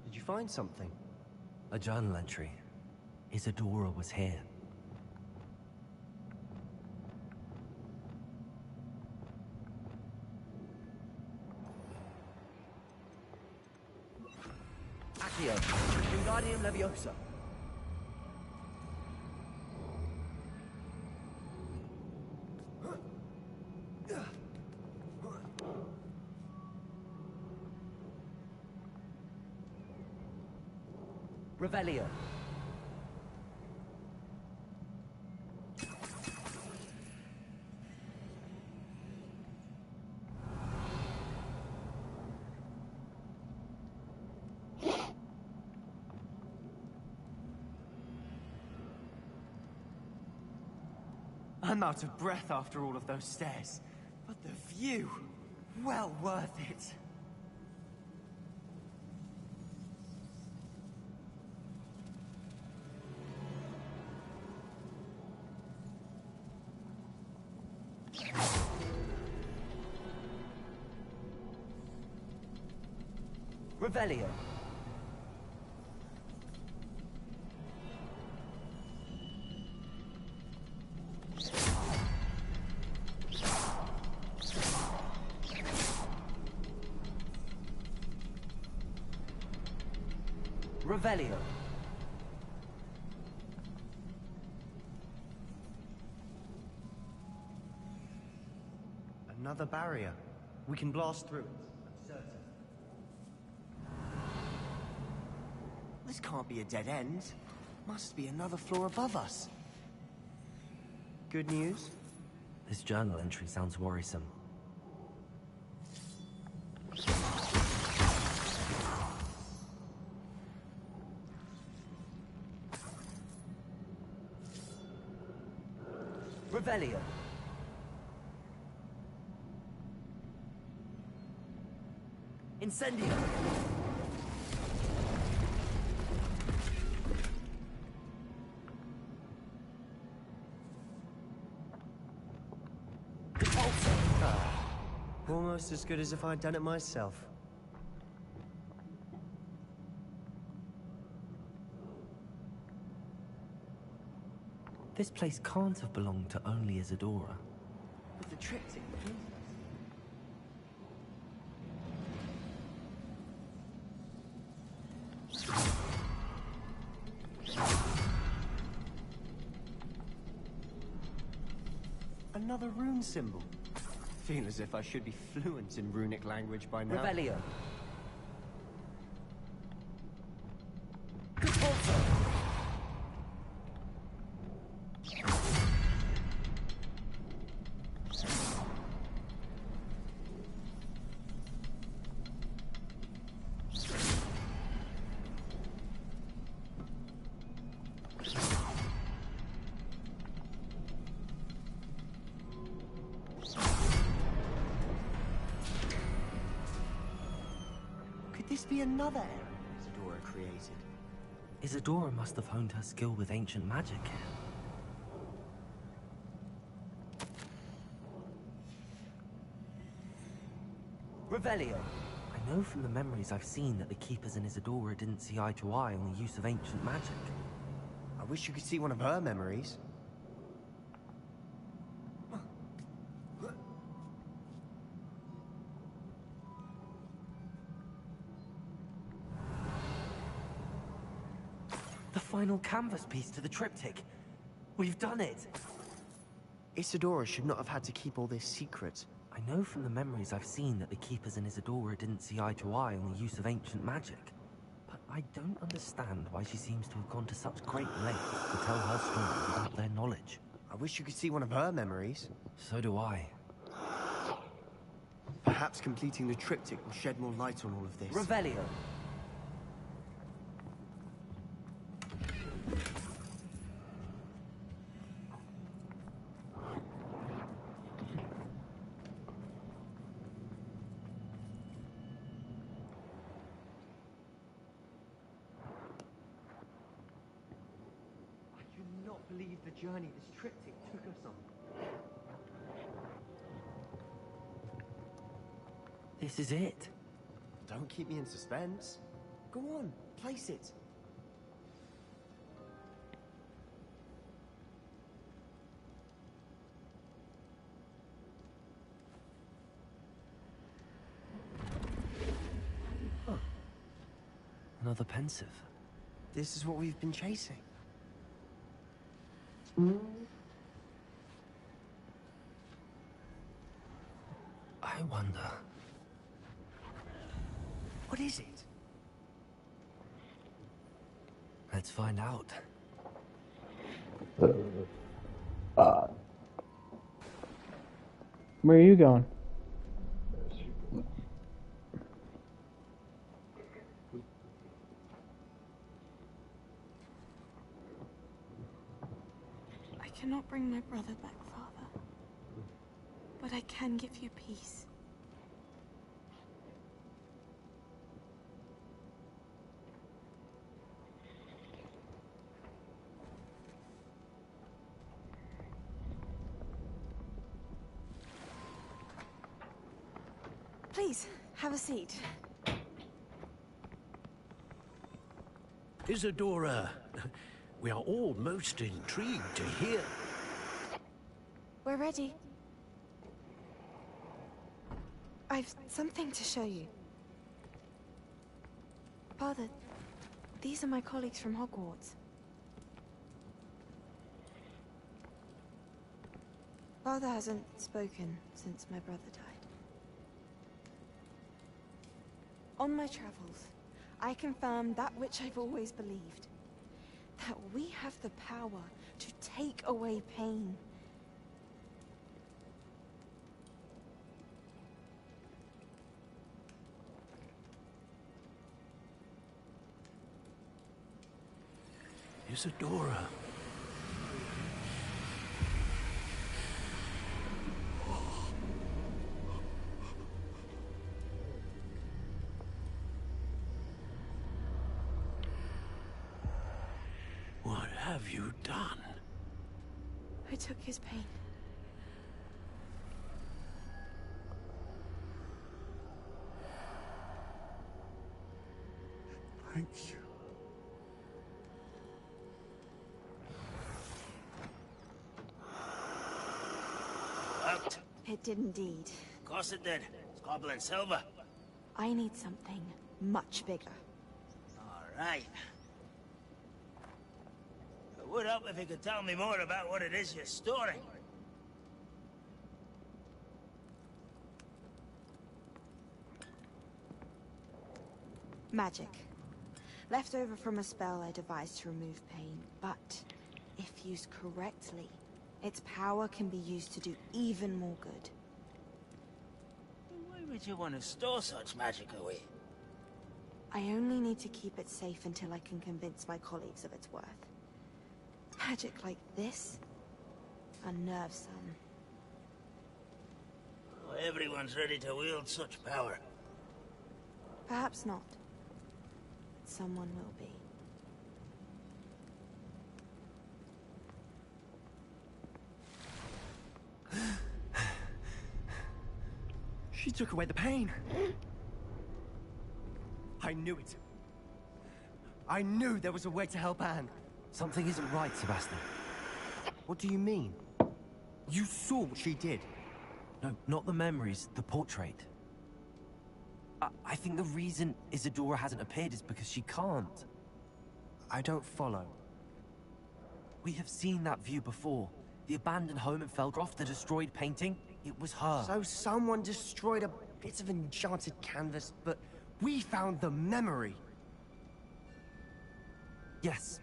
Did you find something? A journal entry. Isadora was here. Accio, Wingardium Leviosa. Revelio. I'm out of breath after all of those stairs, but the view. Well worth it. Revelio. Revelio. Another barrier. We can blast through it. I'm certain. This can't be a dead end. Must be another floor above us. Good news? This journal entry sounds worrisome. Revelio. Incendio. Almost as good as if I'd done it myself. This place can't have belonged to only Isadora. With the triptych. Another rune symbol. Feel as if I should be fluent in runic language by now. Revelio. This be another era Isadora created? Isadora must have honed her skill with ancient magic here. Revelio. I know from the memories I've seen that the Keepers and Isadora didn't see eye to eye on the use of ancient magic. I wish you could see one of her memories. The final canvas piece to the triptych. We've done it! Isadora should not have had to keep all this secret. I know from the memories I've seen that the Keepers and Isadora didn't see eye to eye on the use of ancient magic. But I don't understand why she seems to have gone to such great lengths to tell her story without their knowledge. I wish you could see one of her memories. So do I. Perhaps completing the triptych will shed more light on all of this. Revelio. Believe the journey this triptych took us on. This is it. Don't keep me in suspense. Go on, place it. Huh. Another pensive. This is what we've been chasing. I wonder. What is it? Let's find out. Where are you going? I cannot bring my brother back, Father. but I can give you peace. Please, have a seat. Isadora, we are all most intrigued to hear. We're ready. I've something to show you. Father, these are my colleagues from Hogwarts. Father hasn't spoken since my brother died. On my travels, I confirmed that which I've always believed. That we have the power to take away pain. Isadora. What have you done? I took his pain. Thank you. Worked. It did indeed. Of course it did. It's goblin silver. I need something much bigger. All right. It would help if you could tell me more about what it is you're storing. Magic. Left over from a spell I devised to remove pain, but if used correctly, its power can be used to do even more good. Why would you want to store such magic away? I only need to keep it safe until I can convince my colleagues of its worth. Magic like this unnerves some. Oh, everyone's ready to wield such power. Perhaps not. Someone will be. She took away the pain. I knew it. I knew there was a way to help Anne. Something isn't right, Sebastian. What do you mean? You saw what she did. No, not the memories, the portrait. I think the reason Isadora hasn't appeared is because she can't. I don't follow. We have seen that view before. The abandoned home in Felgroth, the destroyed painting, it was her. So someone destroyed a bit of enchanted canvas, but we found the memory. Yes,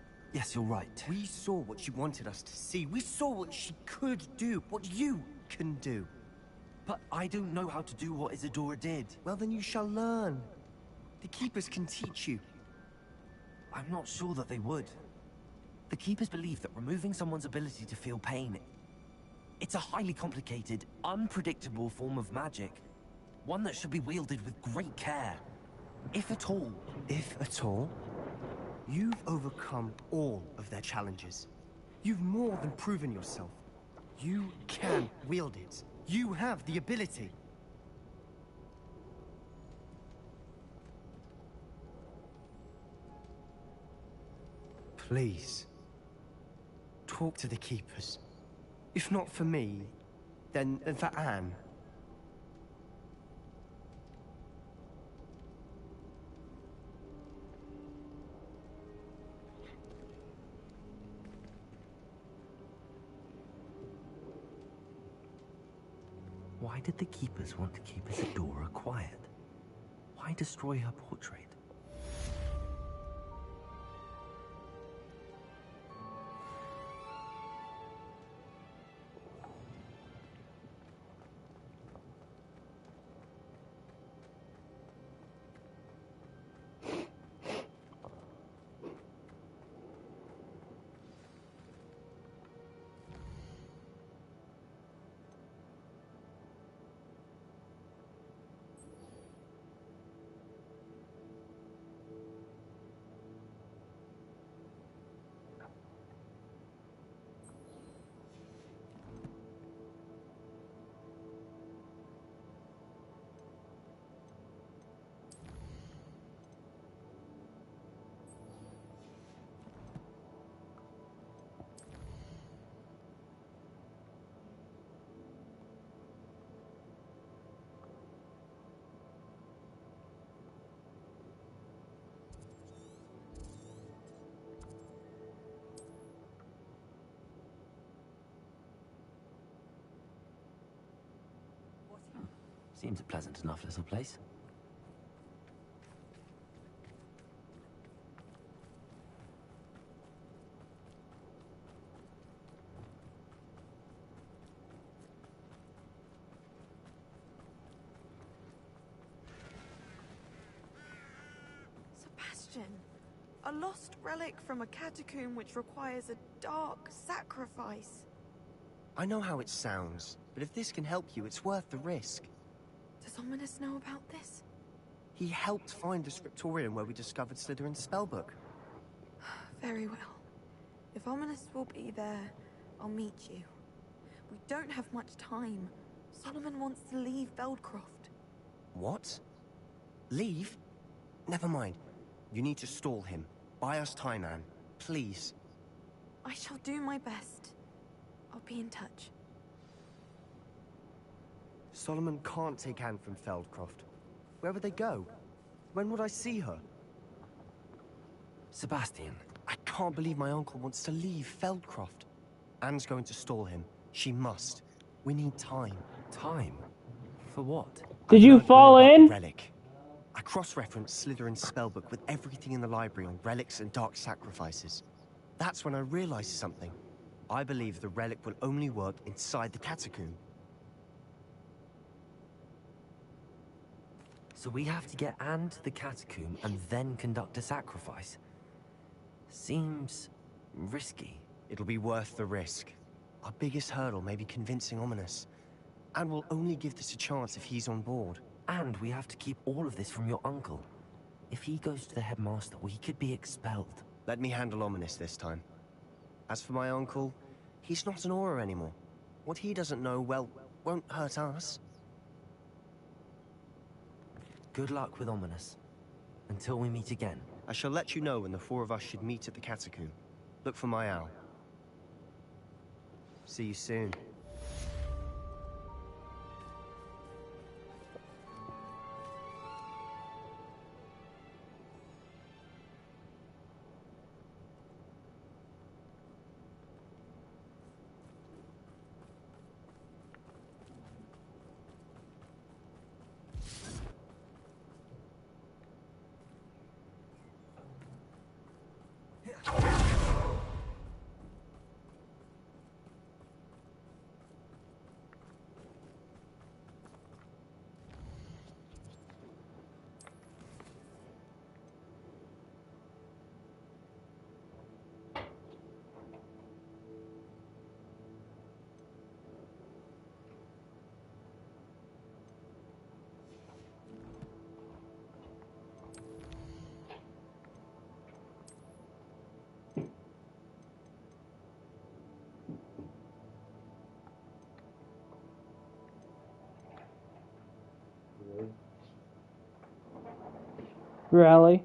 you're right. We saw what she wanted us to see. We saw what she could do, what you can do. But I don't know how to do what Isadora did. Well, then you shall learn. The Keepers can teach you. I'm not sure that they would. The Keepers believe that removing someone's ability to feel pain, it's a highly complicated, unpredictable form of magic. One that should be wielded with great care. If at all. If at all? You've overcome all of their challenges. You've more than proven yourself. You can wield it. You have the ability. Please, talk to the Keepers. If not for me, then for Anne. Why did the Keepers want to keep Isadora quiet? Why destroy her portrait? Seems a pleasant enough little place. Sebastian, a lost relic from a catacomb which requires a dark sacrifice. I know how it sounds, but if this can help you, it's worth the risk. Does Ominous know about this? He helped find the scriptorium where we discovered Slytherin's spellbook. Very well. If Ominous will be there, I'll meet you. We don't have much time. Solomon wants to leave Feldcroft. What? Leave? Never mind. You need to stall him. Buy us time, Anne. Please. I shall do my best. I'll be in touch. Solomon can't take Anne from Feldcroft. Where would they go? When would I see her? Sebastian. I can't believe my uncle wants to leave Feldcroft. Anne's going to stall him. She must. We need time. Time? For what? Did you fall in? Relic. I cross-referenced Slytherin's spellbook with everything in the library on relics and dark sacrifices. That's when I realized something. I believe the relic will only work inside the catacomb. So we have to get Anne to the catacomb and then conduct a sacrifice? Seems risky. It'll be worth the risk. Our biggest hurdle may be convincing Ominous. And we'll only give this a chance if he's on board. And we have to keep all of this from your uncle. If he goes to the headmaster, we could be expelled. Let me handle Ominous this time. As for my uncle, he's not an Auror anymore. What he doesn't know, well, won't hurt us. Good luck with Ominous. Until we meet again. I shall let you know when the four of us should meet at the catacomb. Look for my owl. See you soon. Rally.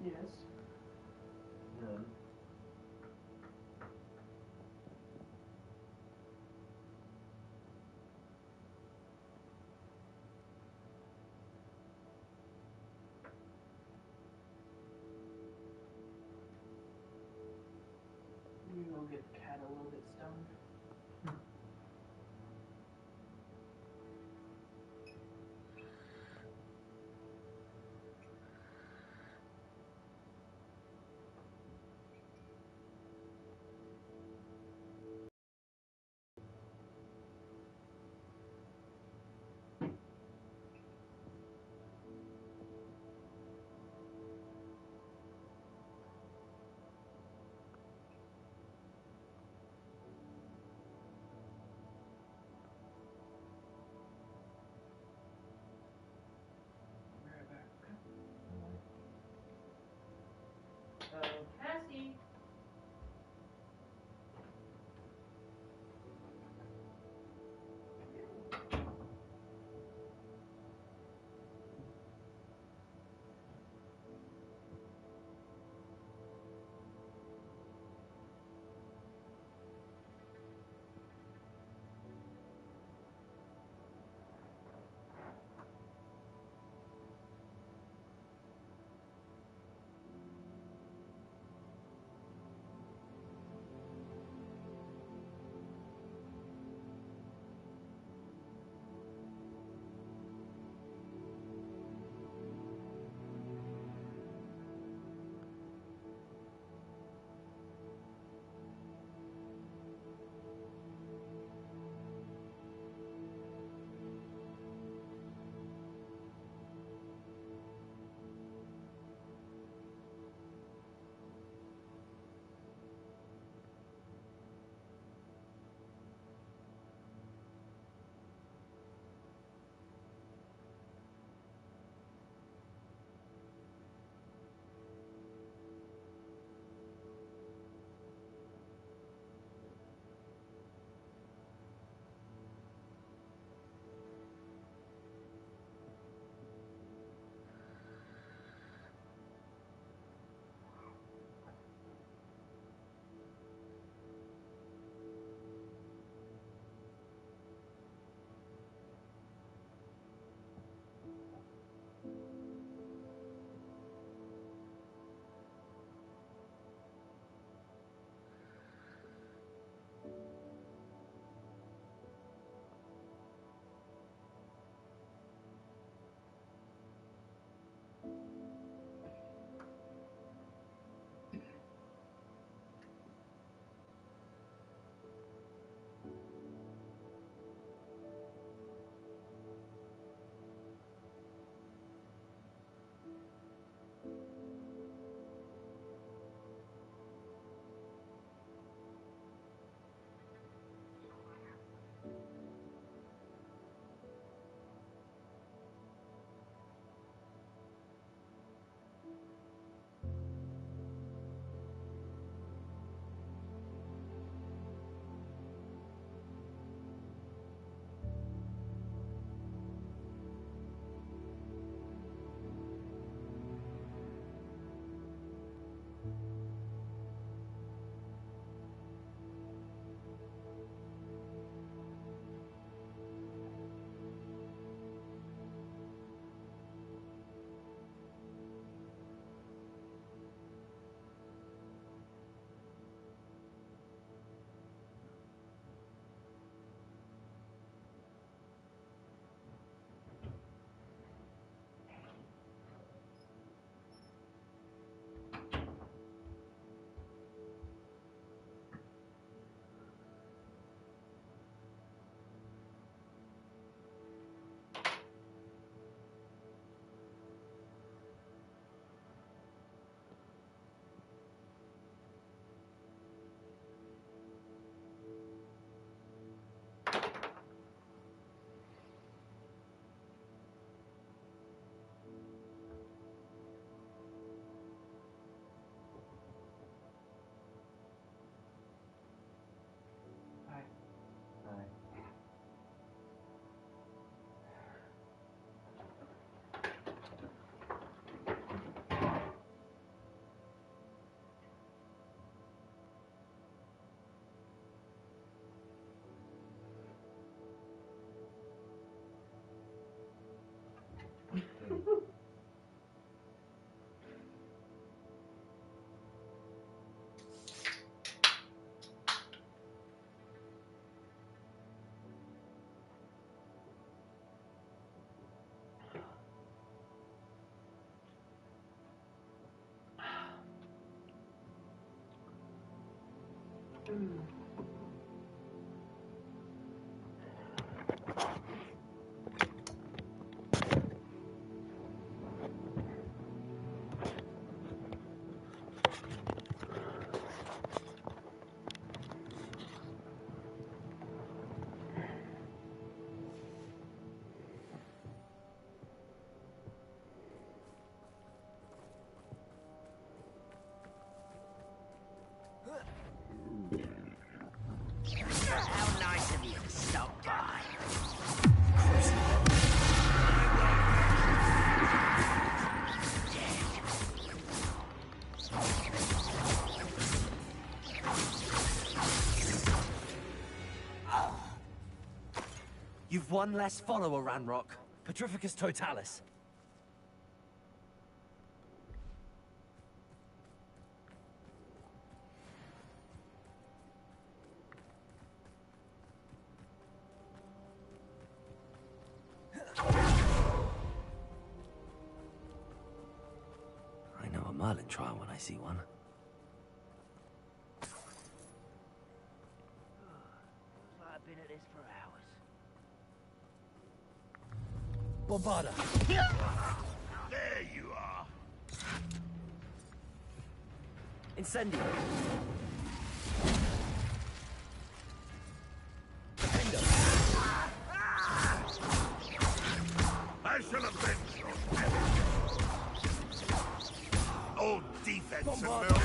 Yes. None. You go get the cat a little bit stoned. How nice of you to stop by. You've one less follower, Ranrock. Petrificus Totalis. I know a Merlin trial when I see one. I've been at this for hours. Bombarda. There you are. Incendio. I shall avenge your death. All defense and murder.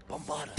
Bombarda.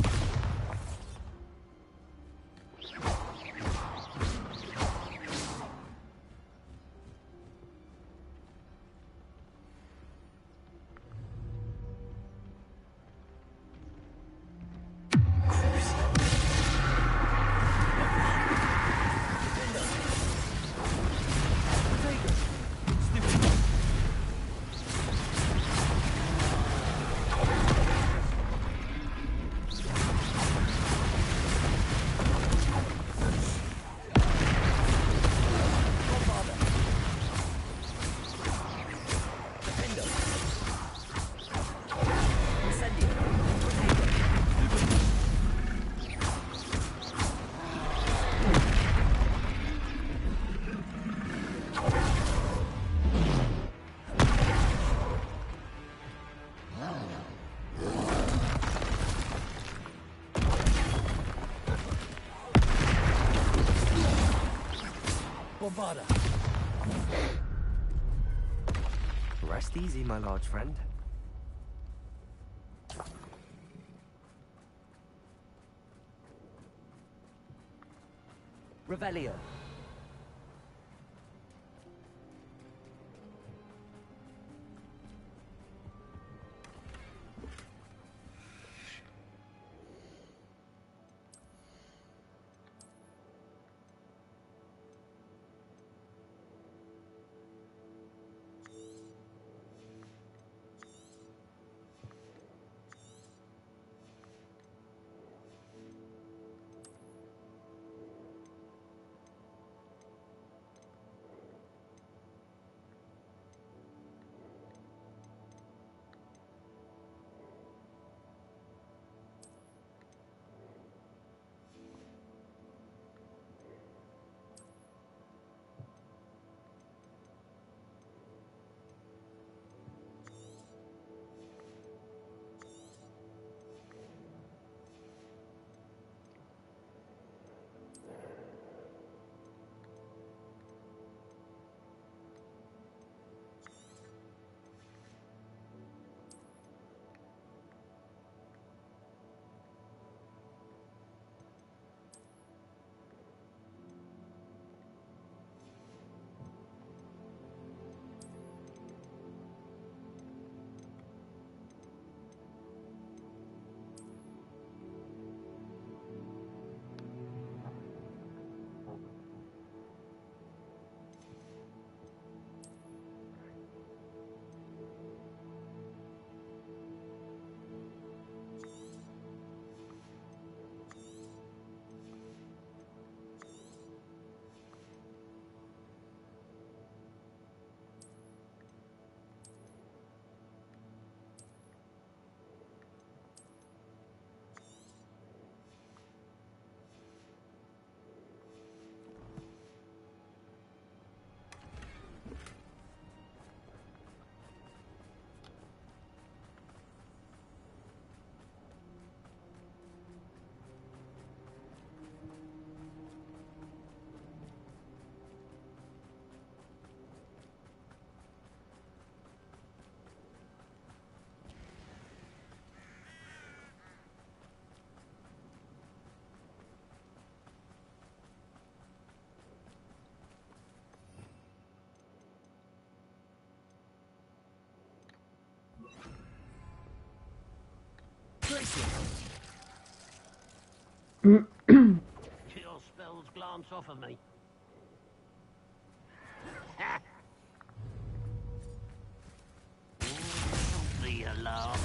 Bombarda. Rest easy, my large friend. Revelio. Your spells glance off of me. The alarm.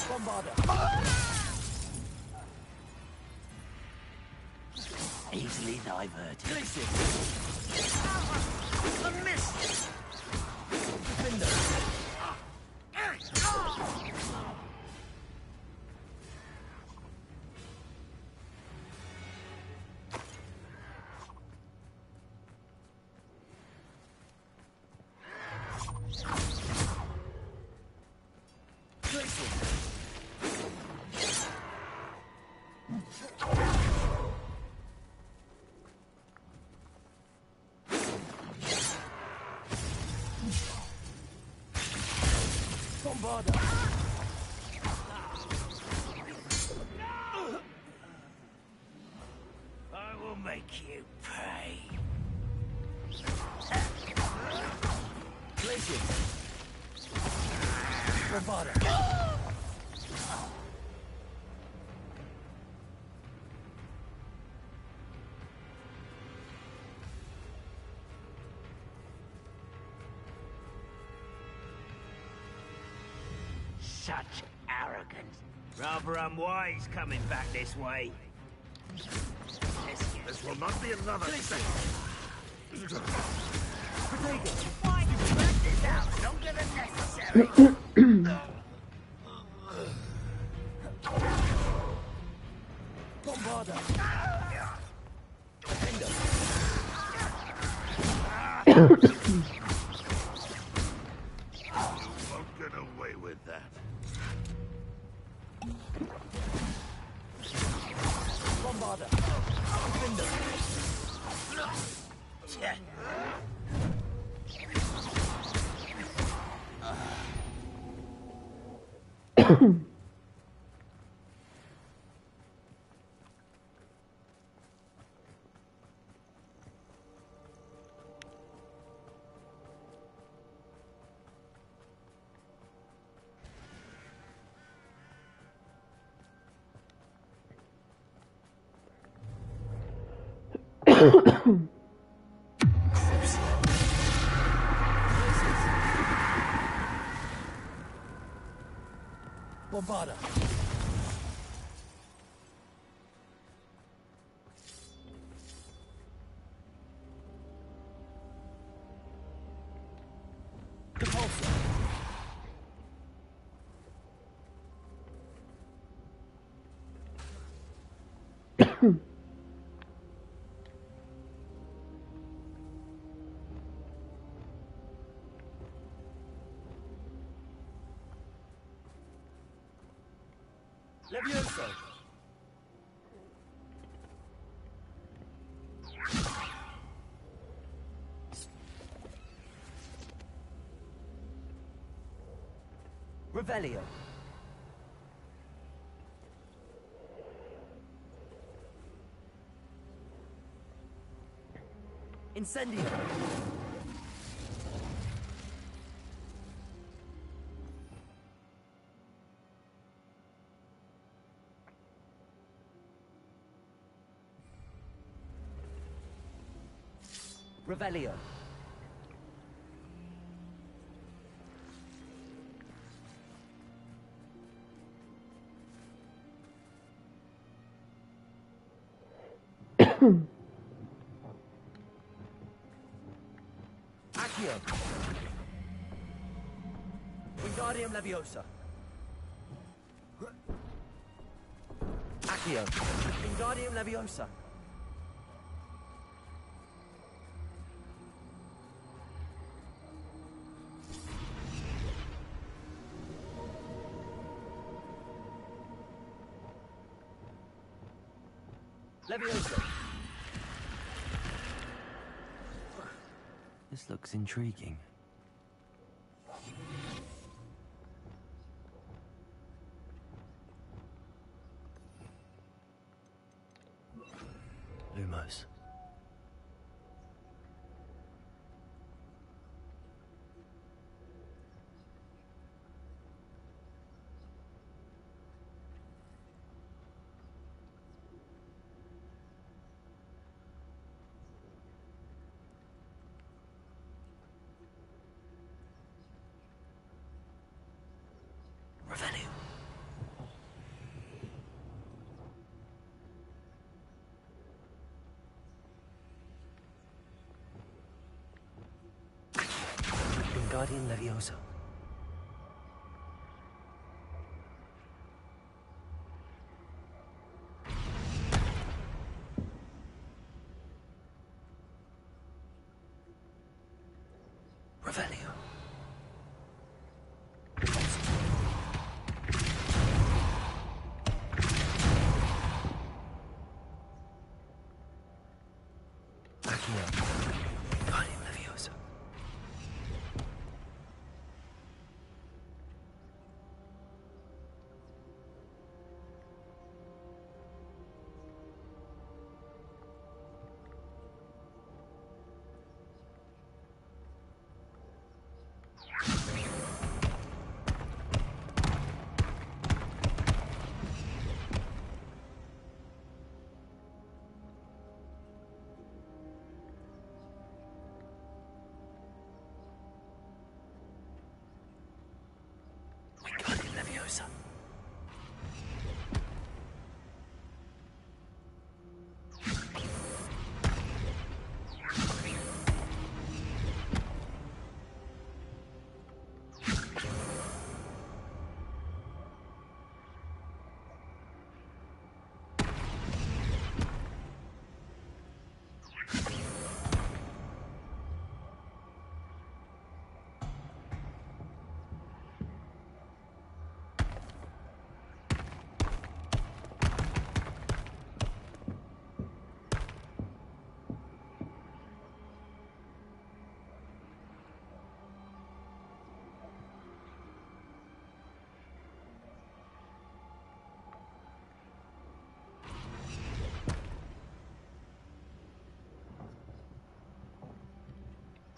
Bombarda. Easily diverted. Places. A miss. Defender. Bombarda. I will make you pay. Places. Bombarda. Such arrogance. Rather unwise coming back this way. This will not be another second. Why did you let this out longer than necessary? Bombarda. You won't get away with that. Bombarda. Defender. Bombarda. Repulsor. Levioso. Revelio. Incendio. Revelio. Accio. Wingardium Leviosa. Accio. Wingardium Leviosa. Leviosa. This looks intriguing. Lumos. Wingardium Leviosa. Revelio. Accio. Wingardium Leviosa. Wingardium Leviosa.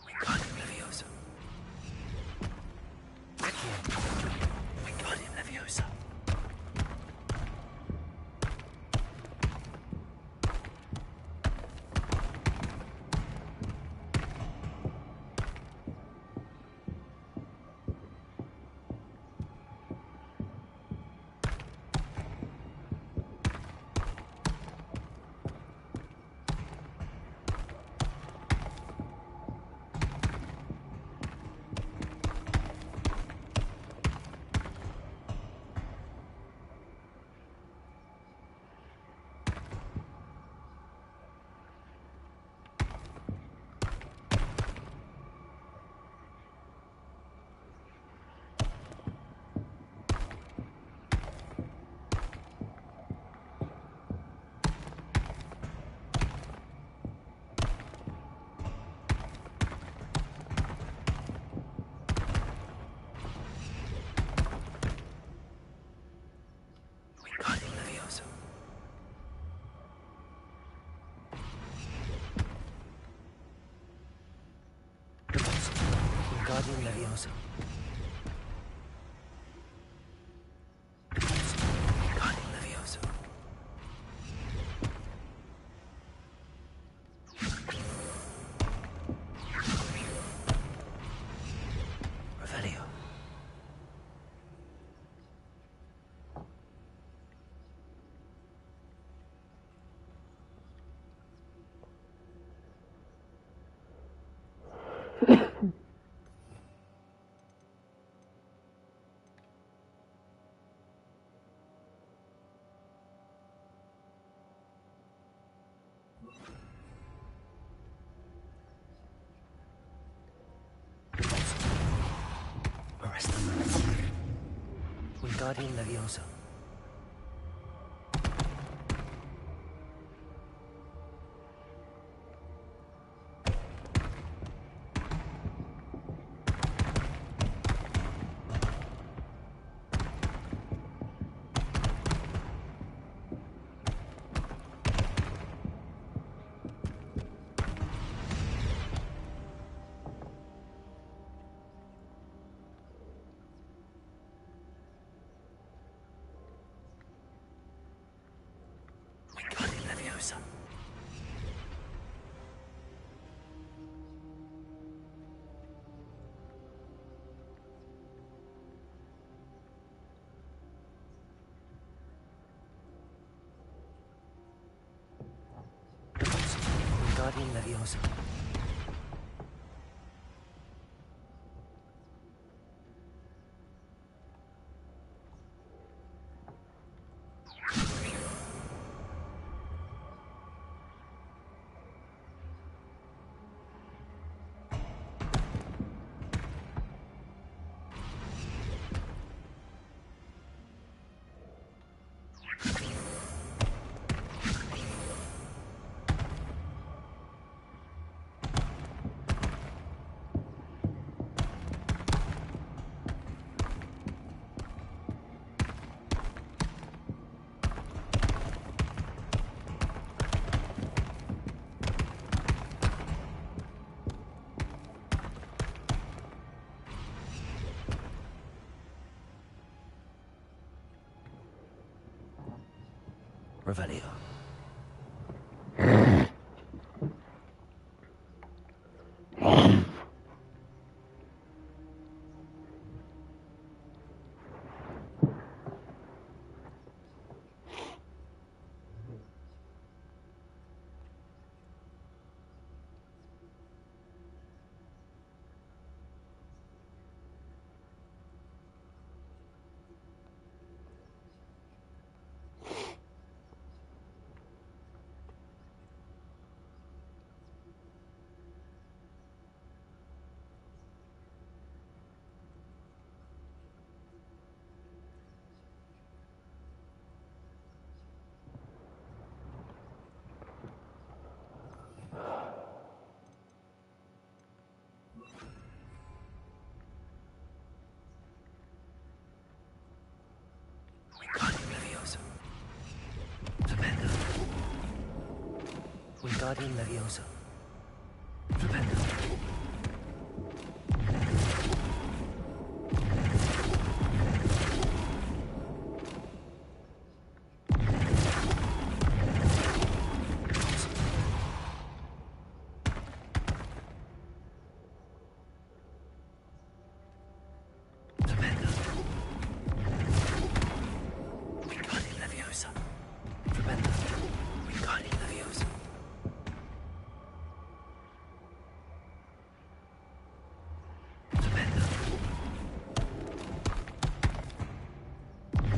Wingardium Leviosa. Accio. Wingardium Leviosa. Wingardium Leviosa. Wingardium Leviosa. Wingardium Leviosa. Revelio. Arrest them. Wingardium Leviosa. Wingardium Leviosa. Wingardium Leviosa. Revelio. Wingardium Leviosa. Prevento. Wingardium Leviosa.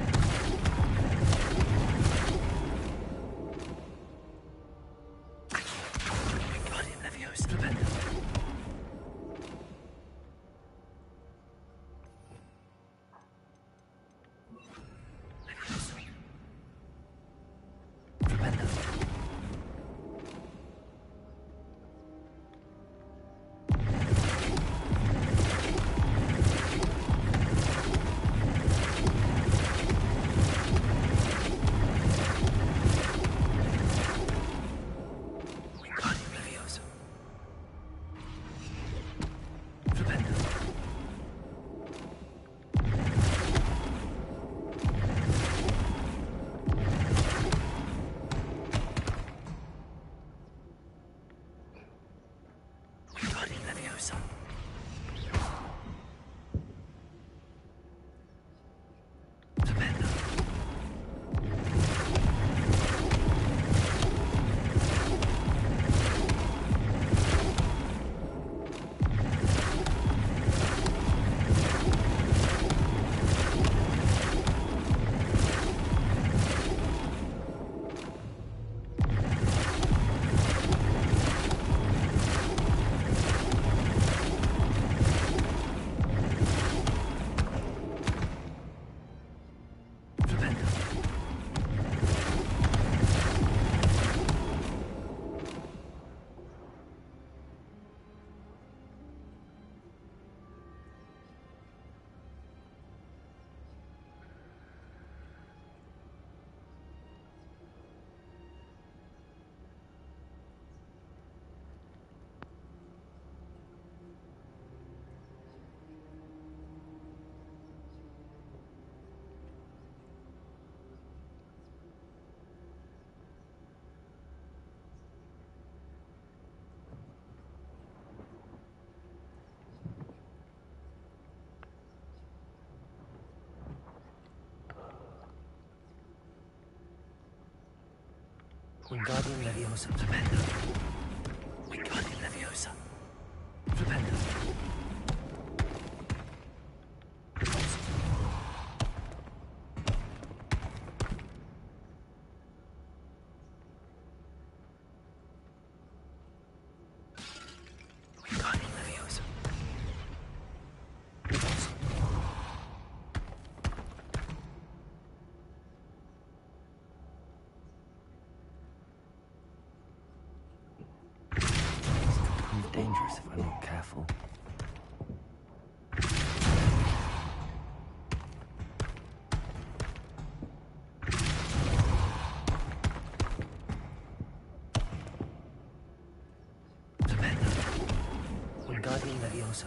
Prevento. Wingardium Leviosa. Prevento. Wingardium Leviosa. Dangerous if I'm not careful. Wingardium Leviosa.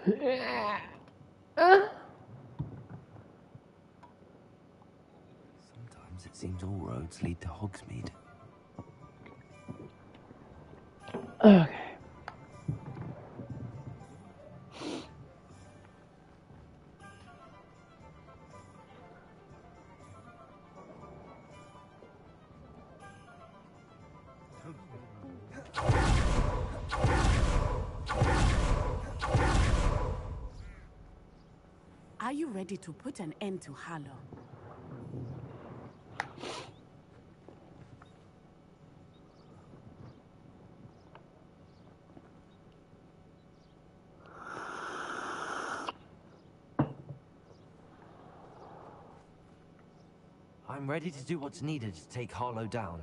Sometimes it seems all roads lead to Hogsmeade. Okay. Are you ready to put an end to Harlow? I'm ready to do what's needed to take Harlow down.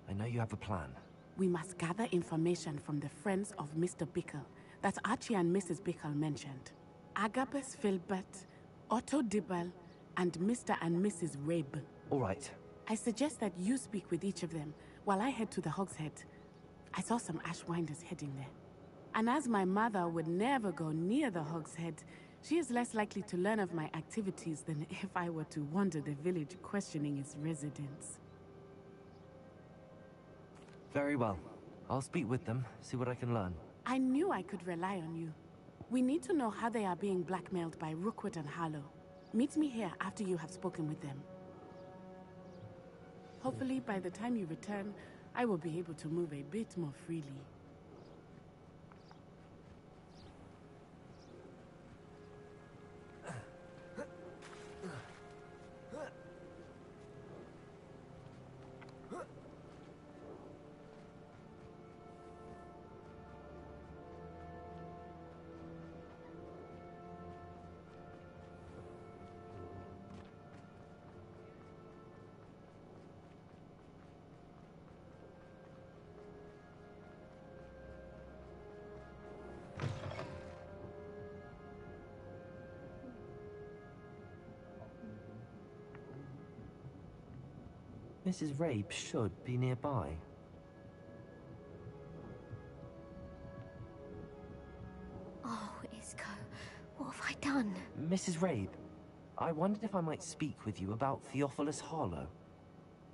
I know you have a plan. We must gather information from the friends of Mr. Bickle that Archie and Mrs. Bickle mentioned. Agabus Filbert, Otto Dibble, and Mr. and Mrs. Rabe. All right. I suggest that you speak with each of them while I head to the Hogshead. I saw some Ashwinders heading there. And as my mother would never go near the Hogshead, she is less likely to learn of my activities than if I were to wander the village questioning its residents. Very well. I'll speak with them, see what I can learn. I knew I could rely on you. We need to know how they are being blackmailed by Rookwood and Harlow. Meet me here after you have spoken with them. Hopefully, by the time you return, I will be able to move a bit more freely. Mrs. Rabe should be nearby. Oh, Isco, what have I done? Mrs. Rabe, I wondered if I might speak with you about Theophilus Harlow.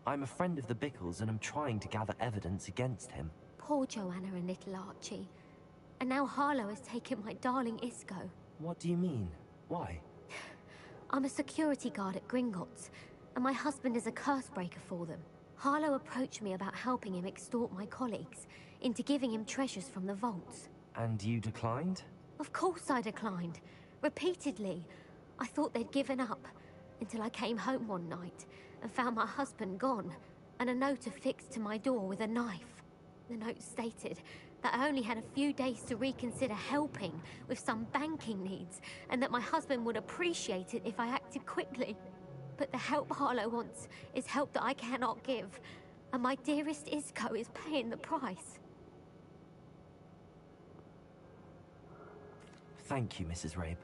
I'm a friend of the Bickles and I'm trying to gather evidence against him. Poor Joanna and little Archie. And now Harlow has taken my darling Isco. What do you mean? Why? I'm a security guard at Gringotts, and my husband is a curse breaker for them. Harlow approached me about helping him extort my colleagues into giving him treasures from the vaults. And you declined? Of course I declined. Repeatedly. I thought they'd given up, until I came home one night and found my husband gone, and a note affixed to my door with a knife. The note stated that I only had a few days to reconsider helping with some banking needs, and that my husband would appreciate it if I acted quickly. But the help Harlow wants is help that I cannot give, and my dearest Isco is paying the price. Thank you, Mrs. Rabe.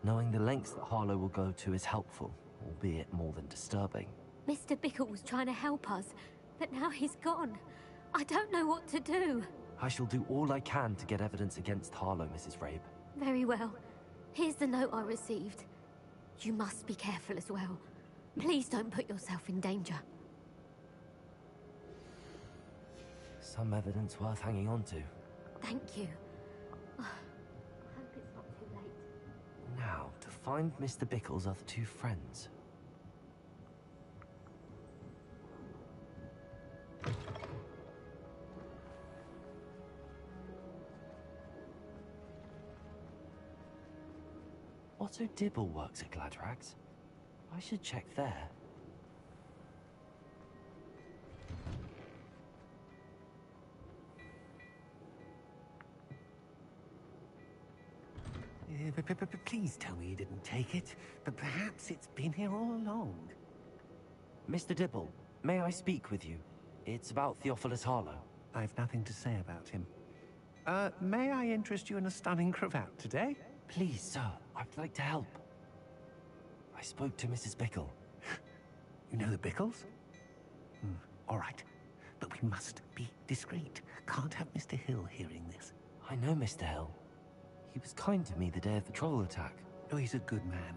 Knowing the lengths that Harlow will go to is helpful, albeit more than disturbing. Mr. Bickle was trying to help us, but now he's gone. I don't know what to do. I shall do all I can to get evidence against Harlow, Mrs. Rabe. Very well. Here's the note I received. You must be careful as well. Please don't put yourself in danger. Some evidence worth hanging on to. Thank you. I hope it's not too late. Now, to find Mr. Bickle's other two friends. Otto Dibble works at Gladrags. I should check there. Please tell me you didn't take it, but perhaps it's been here all along. Mr. Dibble, may I speak with you? It's about Theophilus Harlow. I've nothing to say about him. May I interest you in a stunning cravat today? Please, sir, I'd like to help. I spoke to Mrs. Bickle. You know the Bickles? All right, but we must be discreet. Can't have Mr. Hill hearing this. I know Mr. Hill. He was kind to me the day of the troll attack. Oh, he's a good man.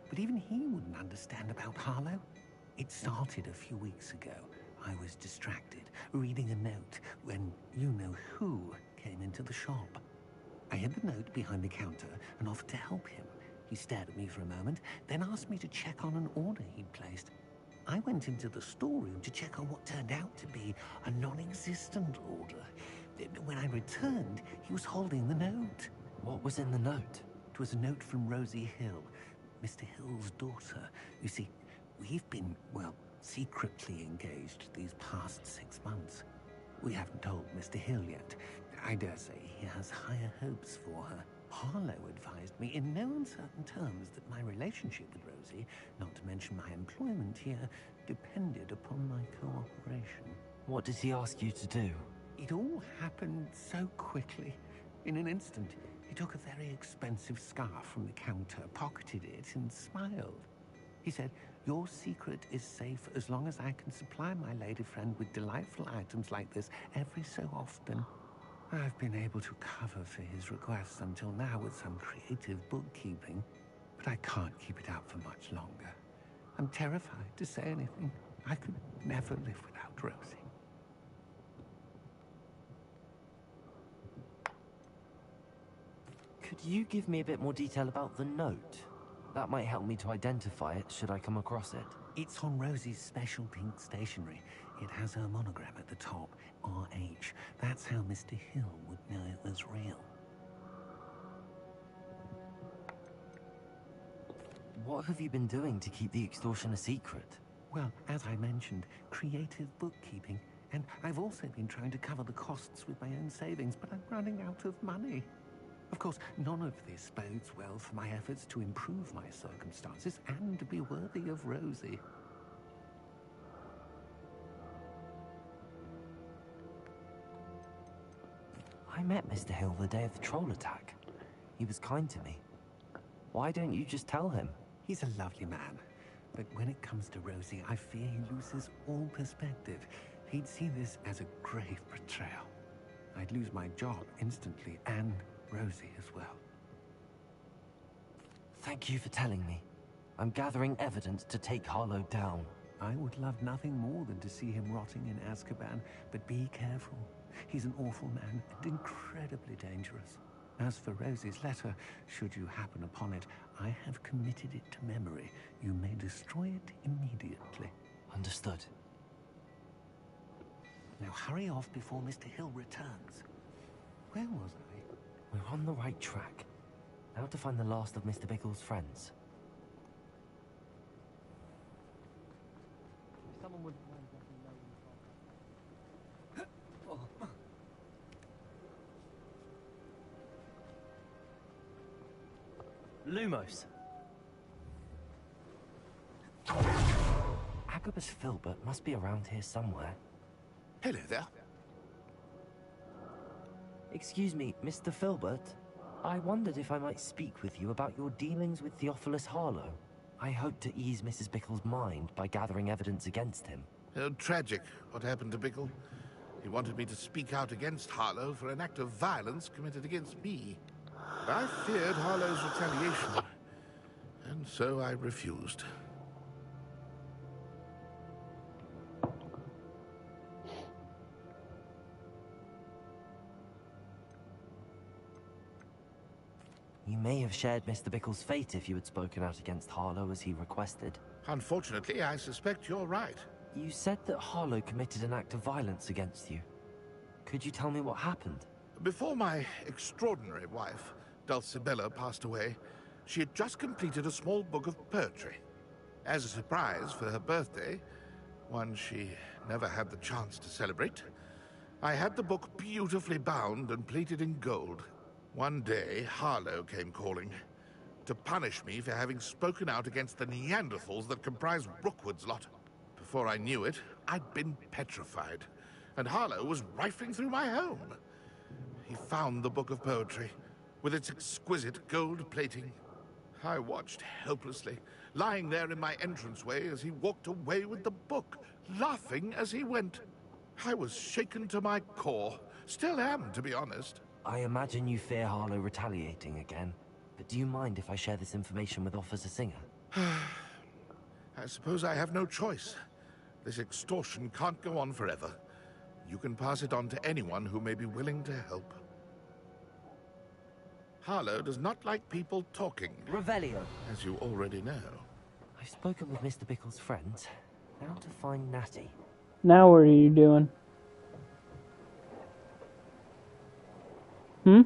But even he wouldn't understand about Harlow. It started a few weeks ago. I was distracted, reading a note, when you-know-who came into the shop. I hid the note behind the counter and offered to help him. He stared at me for a moment, then asked me to check on an order he'd placed. I went into the storeroom to check on what turned out to be a non-existent order. When I returned, he was holding the note. What was in the note? It was a note from Rosie Hill, Mr. Hill's daughter. You see, we've been, well, secretly engaged these past 6 months. We haven't told Mr. Hill yet. I dare say he has higher hopes for her. Harlow advised me in no uncertain terms that my relationship with Rosie, not to mention my employment here, depended upon my cooperation. What did he ask you to do? It all happened so quickly. In an instant, he took a very expensive scarf from the counter, pocketed it, and smiled. He said, "Your secret is safe as long as I can supply my lady friend with delightful items like this every so often." I've been able to cover for his requests until now with some creative bookkeeping, but I can't keep it out for much longer. I'm terrified to say anything. I could never live without Rosie. Could you give me a bit more detail about the note? That might help me to identify it should I come across it. It's on Rosie's special pink stationery. It has her monogram at the top, RH. That's how Mr. Hill would know it was real. What have you been doing to keep the extortion a secret? Well, as I mentioned, creative bookkeeping. And I've also been trying to cover the costs with my own savings, but I'm running out of money. Of course, none of this bodes well for my efforts to improve my circumstances and to be worthy of Rosie. I met Mr. Hill the day of the troll attack. He was kind to me. Why don't you just tell him? He's a lovely man. But when it comes to Rosie, I fear he loses all perspective. He'd see this as a grave betrayal. I'd lose my job instantly, and Rosie as well. Thank you for telling me. I'm gathering evidence to take Harlow down. I would love nothing more than to see him rotting in Azkaban, but be careful. He's an awful man and incredibly dangerous. As for Rosie's letter, should you happen upon it, I have committed it to memory. You may destroy it immediately. Understood. Now hurry off before Mr. Hill returns. Where was I? We're on the right track. Now to find the last of Mr. Bickle's friends. Someone would Lumos. Agabus Filbert must be around here somewhere. Hello there. Excuse me, Mr. Filbert. I wondered if I might speak with you about your dealings with Theophilus Harlow. I hope to ease Mrs. Bickle's mind by gathering evidence against him. Tragic, what happened to Bickle. He wanted me to speak out against Harlow for an act of violence committed against me. I feared Harlow's retaliation, and so I refused. You may have shared Mr. Bickle's fate if you had spoken out against Harlow as he requested. Unfortunately, I suspect you're right. You said that Harlow committed an act of violence against you. Could you tell me what happened? Before my extraordinary wife, Dulcibella, passed away, she had just completed a small book of poetry. As a surprise for her birthday, one she never had the chance to celebrate, I had the book beautifully bound and plated in gold. One day, Harlow came calling to punish me for having spoken out against the Neanderthals that comprise Rookwood's lot. Before I knew it, I'd been petrified, and Harlow was rifling through my home. He found the book of poetry, with its exquisite gold plating. I watched helplessly, lying there in my entranceway as he walked away with the book, laughing as he went. I was shaken to my core. Still am, to be honest. I imagine you fear Harlow retaliating again, but do you mind if I share this information with Officer Singer? I suppose I have no choice. This extortion can't go on forever. You can pass it on to anyone who may be willing to help. Harlow does not like people talking. Revelio. As you already know. I've spoken with Mr. Bickle's friends. Now to find Natty. Now what are you doing? Hmm?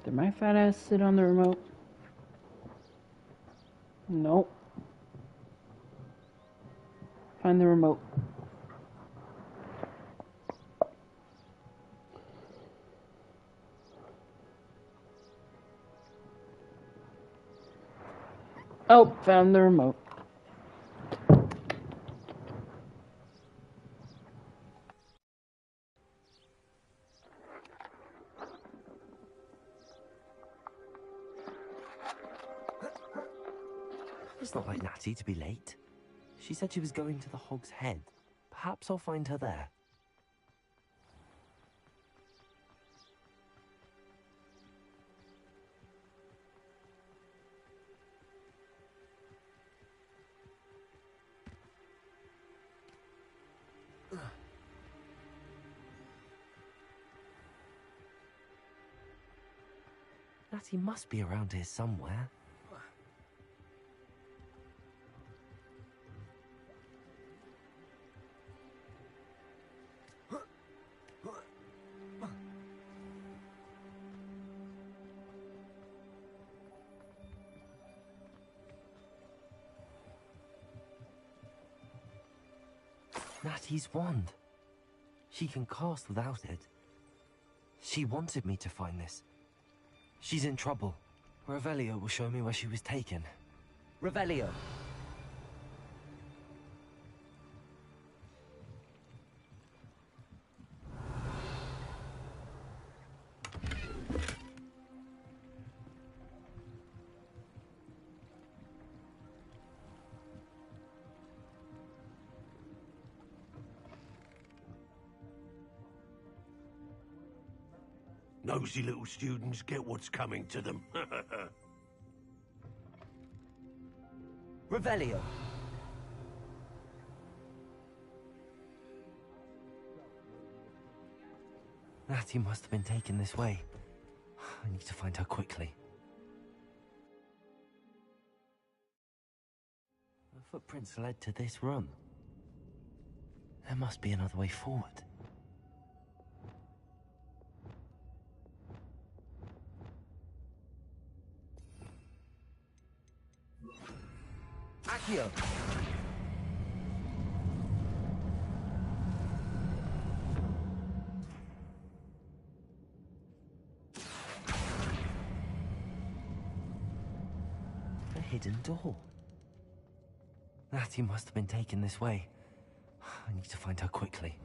Did my fat ass sit on the remote? Nope. Find the remote. Oh, found the remote. It's not like Natty to be late. She said she was going to the Hog's Head. Perhaps I'll find her there. Natty must be around here somewhere. Natty's wand. She can cast without it. She wanted me to find this. She's in trouble. Revelio will show me where she was taken. Revelio. Nosy little students get what's coming to them. Revelio. Natty must have been taken this way. I need to find her quickly. The footprints led to this room. There must be another way forward. Accio. A hidden door. Natty must have been taken this way. I need to find her quickly.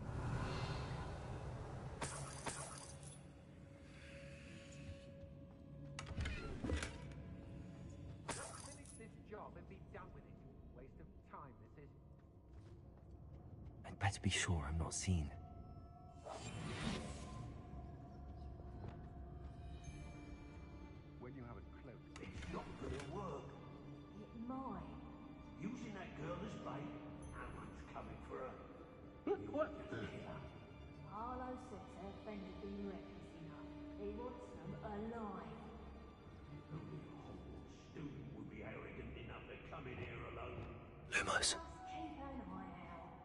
I'd better be sure I'm not seen. When you have it close, it's not gonna work. It might. Using that girl as bait, no one's coming for her. What? Harlow says her friend has been reckless enough. He wants them alive. Only a Hogwarts student would be arrogant enough to come in here alone. Lumos. Keep an eye out.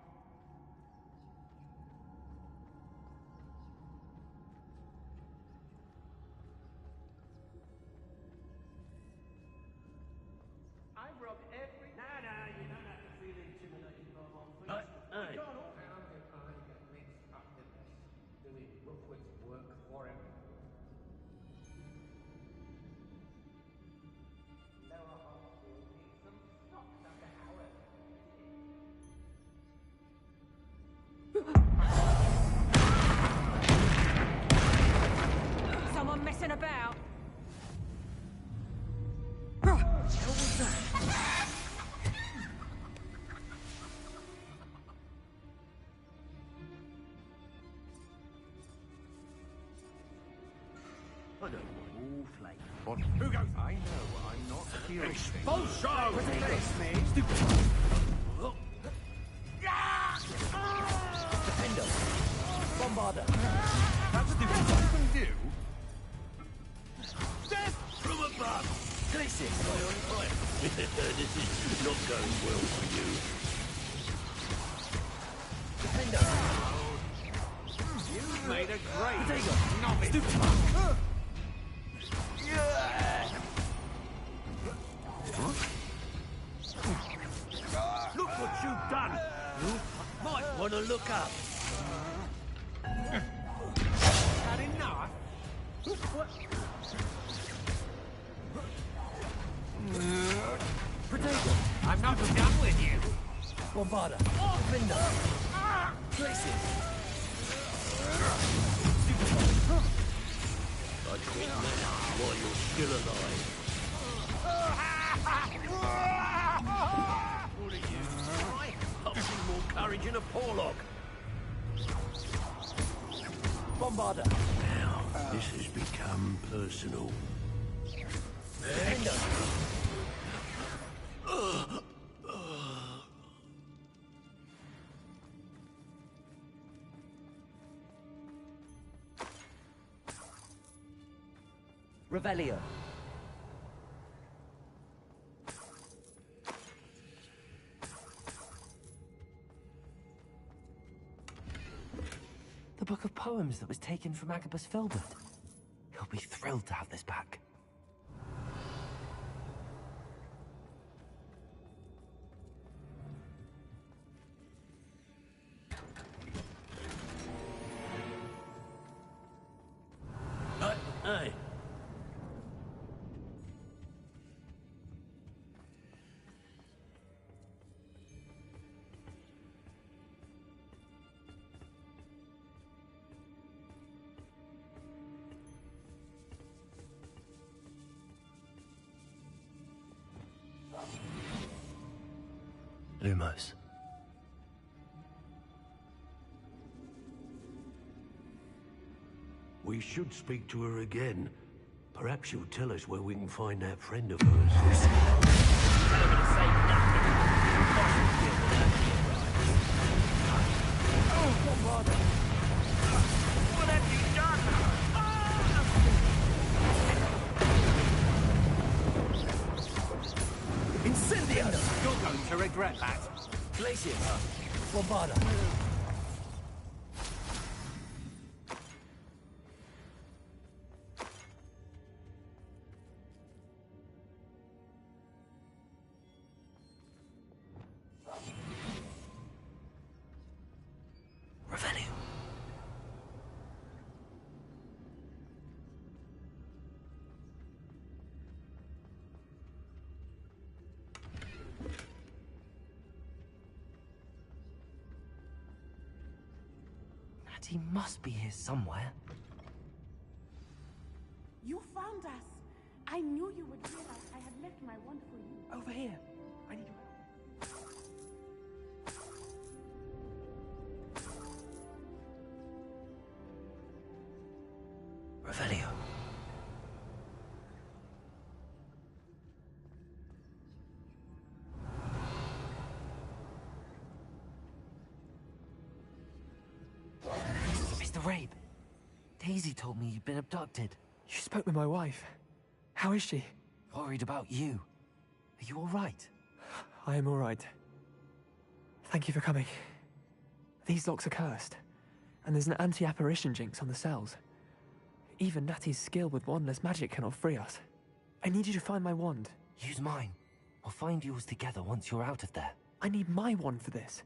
I've robbed every... Now What? Who goes? I know, I'm not hearing things. Expulsion! Release me! Defender! Bombarder! That's stupid. What can do? Death from above! Glacis! This is not going well for you. Defender! You made a great Potato! novice. Stupid! Look what you've done! You might want to look up. Had enough? What? Potato! I'm not done with you. Bombarder! Defender! Glacis! I quit now while you're still alive. What are you, try? I've seen more courage in a Porlock. Bombarder! Now, this has become personal. Defender! Revelio. The book of poems that was taken from Agabus Filbert. He'll be thrilled to have this back. Hey. Lumos. We should speak to her again. Perhaps she'll tell us where we can find that friend of hers. What have you done? Incendio! You're going to regret that. Glacius! Bombarder! Revelio. He must be here somewhere. You found us. I knew you would hear us. I had left my wand for you. Over here. I need you. Revelio. Mr. Rabe, Daisy told me you'd been abducted. You spoke with my wife. How is she? Worried about you. Are you all right? I am all right. Thank you for coming. These locks are cursed, and there's an anti-apparition jinx on the cells. Even Natty's skill with wandless magic cannot free us. I need you to find my wand. Use mine. We'll find yours together once you're out of there. I need my wand for this.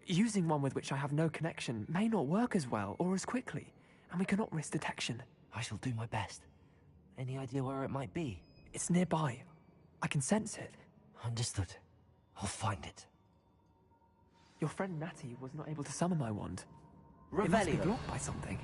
Using one with which I have no connection may not work as well or as quickly, and we cannot risk detection. I shall do my best. Any idea where it might be? It's nearby. I can sense it. Understood. I'll find it. Your friend Natty was not able to summon my wand. It must be Revelio. blocked by something.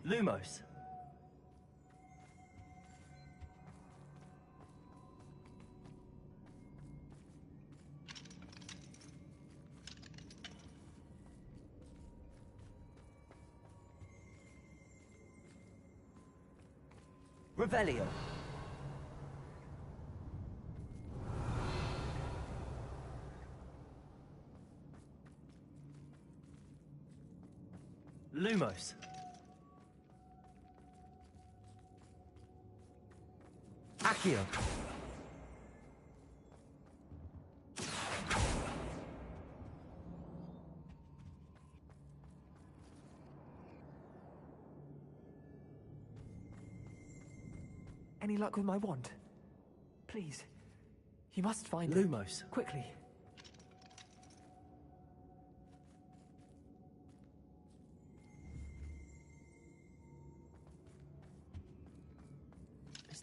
Lumos. Revelio. Lumos. Accio. Any luck with my wand? Please. You must find Lumos. it. Quickly.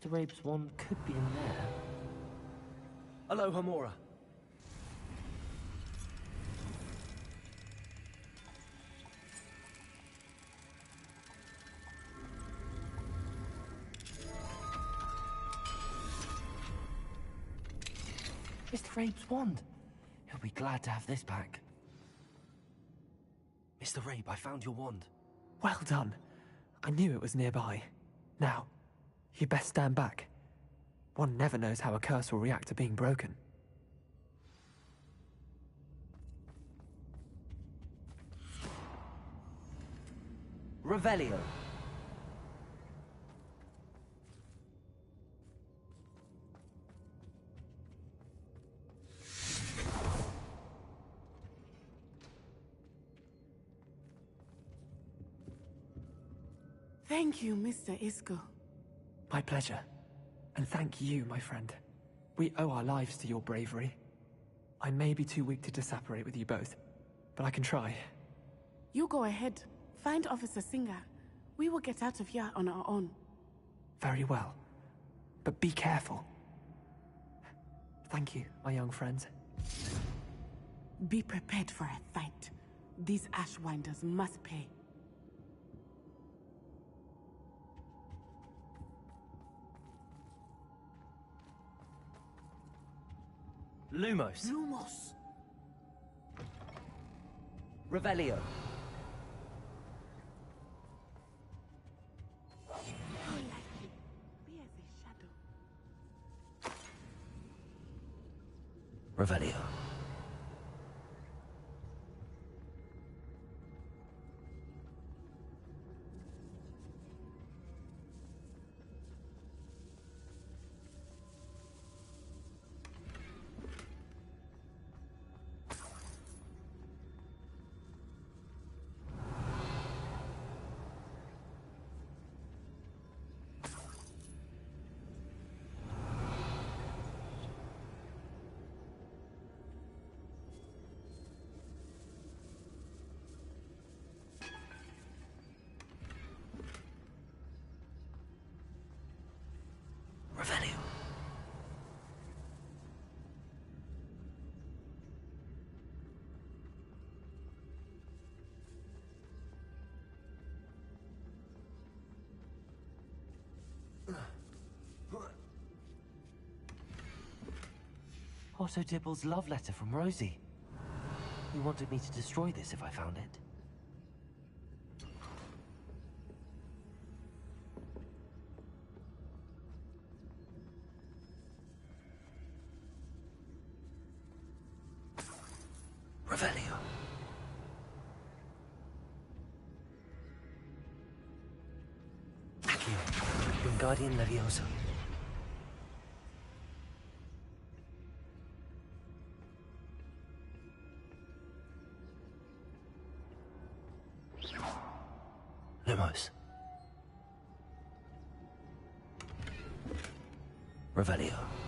Mr. Rabe's wand could be in there. Aloha Mora. Mr. Rabe's wand. He'll be glad to have this back. Mr. Rabe, I found your wand. Well done. I knew it was nearby. Now, you best stand back. One never knows how a curse will react to being broken. Revelio. Thank you, Mr. Isco. My pleasure. And thank you, my friend. We owe our lives to your bravery. I may be too weak to disapparate with you both, but I can try. You go ahead. Find Officer Singer. We will get out of here on our own. Very well. But be careful. Thank you, my young friends. Be prepared for a fight. These Ashwinders must pay. Lumos. Lumos. Revelio. Revelio. Revelio. Otto Dibble's love letter from Rosie. He wanted me to destroy this if I found it. Revelio. Accio. Wingardium Leviosa. Lumos. Revelio.